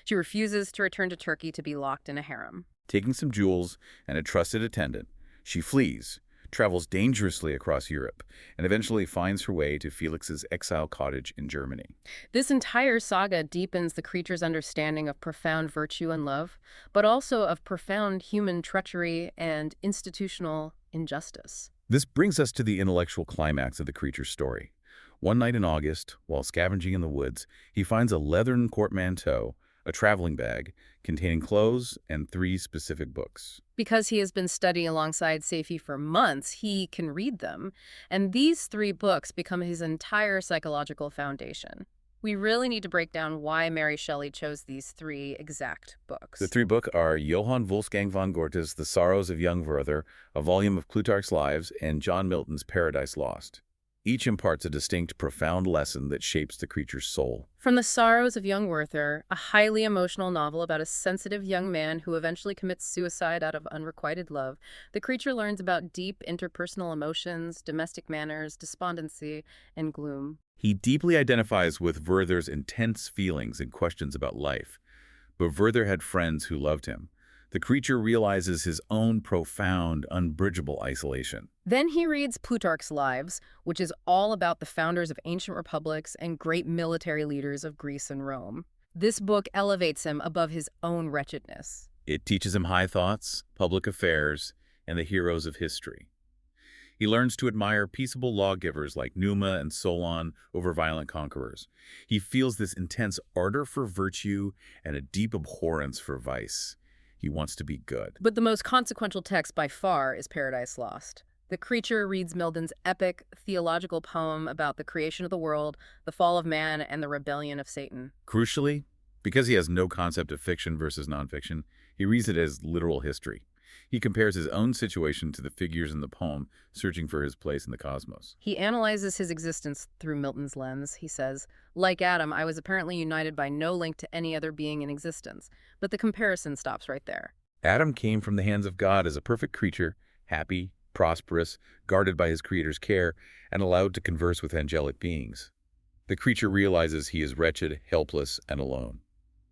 S1: She refuses to return to Turkey to be locked in a harem.
S2: Taking some jewels and a trusted attendant, she flees, travels dangerously across Europe, and eventually finds her way to Felix's exile cottage in Germany.
S1: This entire saga deepens the creature's understanding of profound virtue and love, but also of profound human treachery and institutional injustice.
S2: This brings us to the intellectual climax of the creature's story. One night in August, while scavenging in the woods, he finds a leathern portmanteau, a traveling bag, containing clothes and 3 specific books.
S1: Because he has been studying alongside Safi for months, he can read them, and these 3 books become his entire psychological foundation. We really need to break down why Mary Shelley chose these 3 exact books.
S2: The 3 books are Johann Wolfgang von Goethe's The Sorrows of Young Werther, a volume of Plutarch's Lives, and John Milton's Paradise Lost. Each imparts a distinct, profound lesson that shapes the creature's soul.
S1: From The Sorrows of Young Werther, a highly emotional novel about a sensitive young man who eventually commits suicide out of unrequited love, the creature learns about deep interpersonal emotions, domestic manners, despondency, and gloom.
S2: He deeply identifies with Werther's intense feelings and questions about life, but Werther had friends who loved him. The creature realizes his own profound, unbridgeable isolation.
S1: Then he reads Plutarch's Lives, which is all about the founders of ancient republics and great military leaders of Greece and Rome. This book elevates him above his own wretchedness.
S2: It teaches him high thoughts, public affairs, and the heroes of history. He learns to admire peaceable lawgivers like Numa and Solon over violent conquerors. He feels this intense ardor for virtue and a deep abhorrence for vice. He wants to be good.
S1: But the most consequential text by far is Paradise Lost. The creature reads Milton's epic theological poem about the creation of the world, the fall of man, and the rebellion of Satan.
S2: Crucially, because he has no concept of fiction versus nonfiction, he reads it as literal history. He compares his own situation to the figures in the poem, searching for his place in the cosmos.
S1: He analyzes his existence through Milton's lens. He says, like Adam, I was apparently united by no link to any other being in existence. But the comparison stops right there.
S2: Adam came from the hands of God as a perfect creature, happy, prosperous, guarded by his Creator's care, and allowed to converse with angelic beings. The creature realizes he is wretched, helpless, and alone.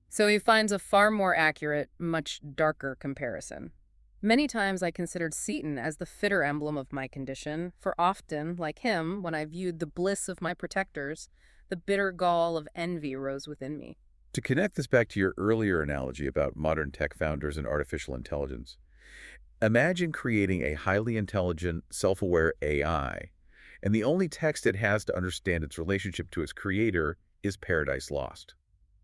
S1: So he finds a far more accurate, much darker comparison. Many times I considered Satan as the fitter emblem of my condition, for often, like him, when I viewed the bliss of my protectors, the bitter gall of envy rose within me.
S2: To connect this back to your earlier analogy about modern tech founders and artificial intelligence, imagine creating a highly intelligent, self-aware AI, and the only text it has to understand its relationship to its creator is Paradise Lost.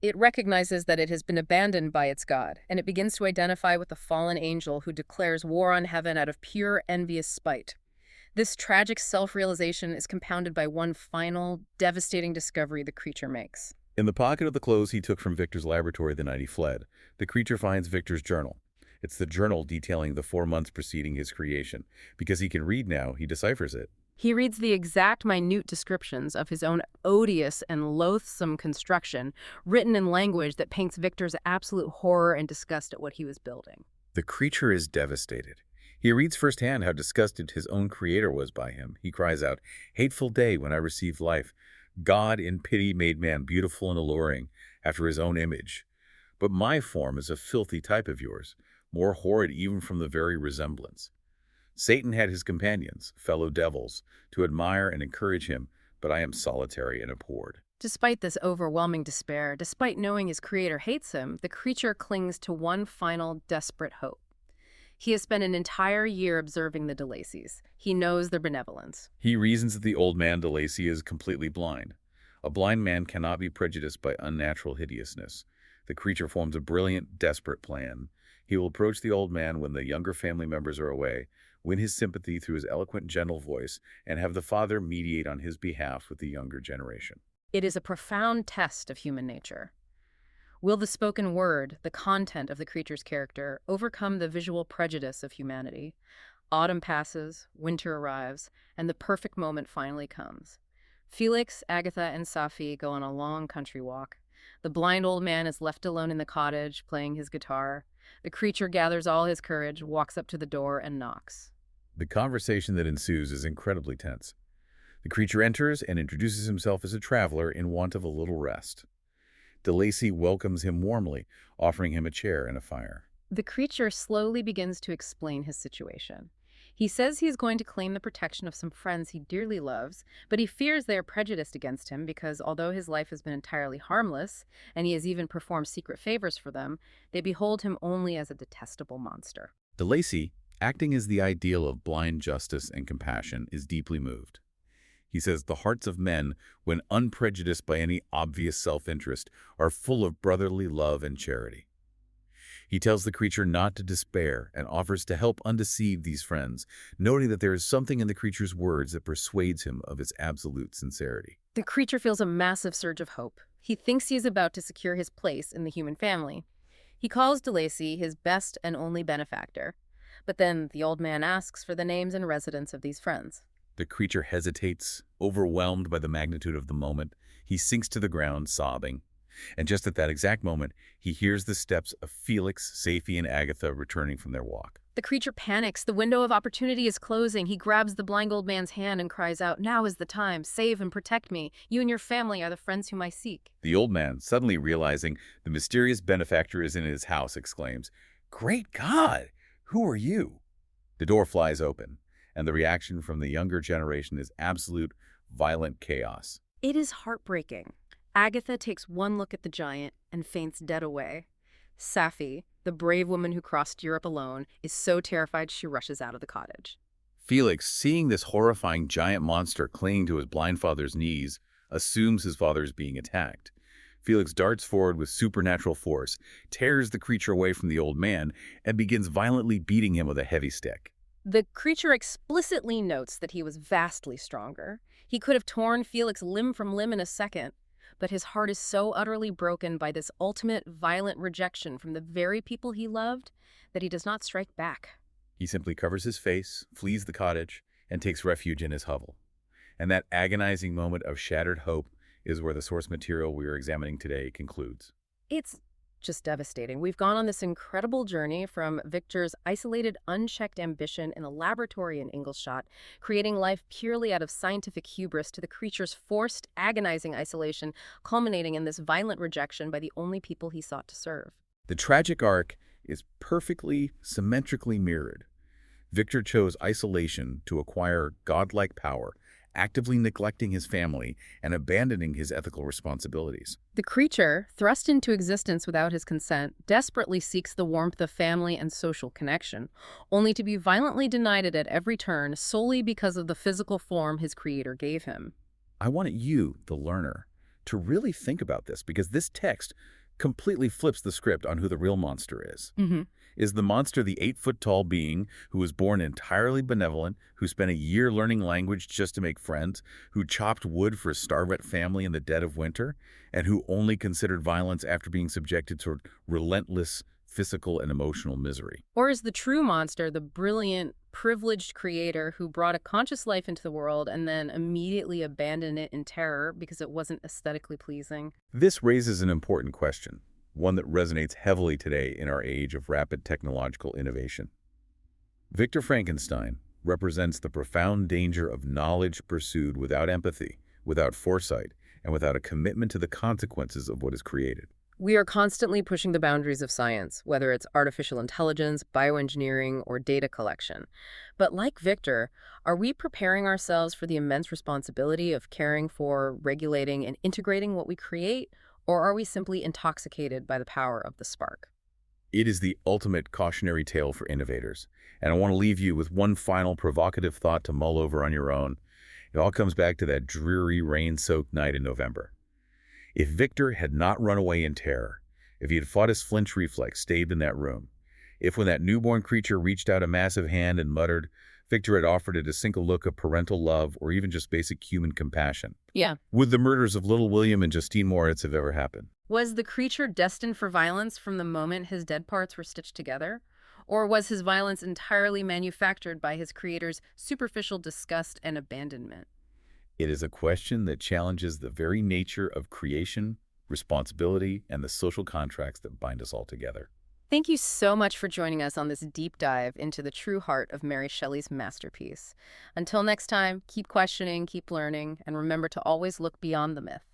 S1: It recognizes that it has been abandoned by its God, and it begins to identify with the fallen angel who declares war on heaven out of pure envious spite. This tragic self-realization is compounded by one final, devastating discovery the creature makes.
S2: In the pocket of the clothes he took from Victor's laboratory the night he fled, the creature finds Victor's journal. It's the journal detailing the 4 months preceding his creation. Because he can read now, he deciphers it.
S1: He reads the exact minute descriptions of his own odious and loathsome construction, written in language that paints Victor's absolute horror and disgust at what he was building.
S2: The creature is devastated. He reads firsthand how disgusted his own creator was by him. He cries out, "Hateful day when I received life. God in pity made man beautiful and alluring, after his own image. But my form is a filthy type of yours, more horrid even from the very resemblance. Satan had his companions, fellow devils, to admire and encourage him, but I am solitary and abhorred."
S1: Despite this overwhelming despair, despite knowing his creator hates him, the creature clings to one final, desperate hope. He has spent an entire year observing the de Lacys. He knows their benevolence.
S2: He reasons that the old man de Lacy is completely blind. A blind man cannot be prejudiced by unnatural hideousness. The creature forms a brilliant, desperate plan. He will approach the old man when the younger family members are away, win his sympathy through his eloquent, gentle voice, and have the father mediate on his behalf with the younger generation.
S1: It is a profound test of human nature. Will the spoken word, the content of the creature's character, overcome the visual prejudice of humanity? Autumn passes, winter arrives, and the perfect moment finally comes. Felix, Agatha, and Safi go on a long country walk. The blind old man is left alone in the cottage, playing his guitar. The creature gathers all his courage, walks up to the door, and knocks.
S2: The conversation that ensues is incredibly tense. The creature enters and introduces himself as a traveler in want of a little rest. De Lacy welcomes him warmly, offering him a chair and a fire.
S1: The creature slowly begins to explain his situation. He says he is going to claim the protection of some friends he dearly loves, but he fears they are prejudiced against him because although his life has been entirely harmless, and he has even performed secret favors for them, they behold him only as a detestable monster.
S2: De Lacy, acting as the ideal of blind justice and compassion, is deeply moved. He says the hearts of men, when unprejudiced by any obvious self-interest, are full of brotherly love and charity. He tells the creature not to despair and offers to help undeceive these friends, noting that there is something in the creature's words that persuades him of its absolute sincerity.
S1: The creature feels a massive surge of hope. He thinks he is about to secure his place in the human family. He calls de Lacy his best and only benefactor. But then the old man asks for the names and residence of these friends.
S2: The creature hesitates, Overwhelmed by the magnitude of the moment, he sinks to the ground, sobbing. And just at that exact moment, he hears the steps of Felix, Safie, and Agatha returning from their walk.
S1: The creature panics. The window of opportunity is closing. He grabs the blind old man's hand and cries out, "Now is the time. Save and protect me. You and your family are the friends whom I seek."
S2: The old man, suddenly realizing the mysterious benefactor is in his house, exclaims, "Great God! Who are you?" The door flies open, and the reaction from the younger generation is absolute, violent chaos.
S1: It is heartbreaking. Agatha takes one look at the giant and faints dead away. Safie, the brave woman who crossed Europe alone, is so terrified she rushes out of the cottage.
S2: Felix, seeing this horrifying giant monster clinging to his blind father's knees, assumes his father is being attacked. Felix darts forward with supernatural force, tears the creature away from the old man, and begins violently beating him with a heavy stick.
S1: The creature explicitly notes that he was vastly stronger. He could have torn Felix limb from limb in a second, but his heart is so utterly broken by this ultimate violent rejection from the very people he loved that he does not strike back.
S2: He simply covers his face, flees the cottage, and takes refuge in his hovel. And that agonizing moment of shattered hope is where the source material we are examining today concludes.
S1: It's just devastating. We've gone on this incredible journey from Victor's isolated, unchecked ambition in a laboratory in Ingolstadt, creating life purely out of scientific hubris, to the creature's forced, agonizing isolation, culminating in this violent rejection by the only people he sought to serve.
S2: The tragic arc is perfectly, symmetrically mirrored. Victor chose isolation to acquire godlike power, actively neglecting his family and abandoning his ethical responsibilities.
S1: The creature, thrust into existence without his consent, desperately seeks the warmth of family and social connection, only to be violently denied it at every turn solely because of the physical form his creator gave him.
S2: I wanted you, the learner, to really think about this, because this text completely flips the script on who the real monster is. Is the monster the 8-foot-tall being who was born entirely benevolent, who spent a year learning language just to make friends, who chopped wood for a starved family in the dead of winter, and who only considered violence after being subjected to relentless physical and emotional misery?
S1: Or is the true monster the brilliant, privileged creator who brought a conscious life into the world and then immediately abandoned it in terror because it wasn't aesthetically pleasing?
S2: This raises an important question, one that resonates heavily today in our age of rapid technological innovation. Victor Frankenstein represents the profound danger of knowledge pursued without empathy, without foresight, and without a commitment to the consequences of what is created.
S1: We are constantly pushing the boundaries of science, whether it's artificial intelligence, bioengineering, or data collection. But like Victor, are we preparing ourselves for the immense responsibility of caring for, regulating, and integrating what we create? Or are we simply intoxicated by the power of the spark?
S2: It is the ultimate cautionary tale for innovators. And I want to leave you with one final provocative thought to mull over on your own. It all comes back to that dreary, rain-soaked night in November. If Victor had not run away in terror, if he had fought his flinch reflex, stayed in that room, if when that newborn creature reached out a massive hand and muttered, Victor had offered it a single look of parental love or even just basic human compassion, would the murders of little William and Justine Moritz have ever happened?
S1: Was the creature destined for violence from the moment his dead parts were stitched together? Or was his violence entirely manufactured by his creator's superficial disgust and abandonment?
S2: It is a question that challenges the very nature of creation, responsibility, and the social contracts that bind us all together.
S1: Thank you so much for joining us on this deep dive into the true heart of Mary Shelley's masterpiece. Until next time, keep questioning, keep learning, and remember to always look beyond the myth.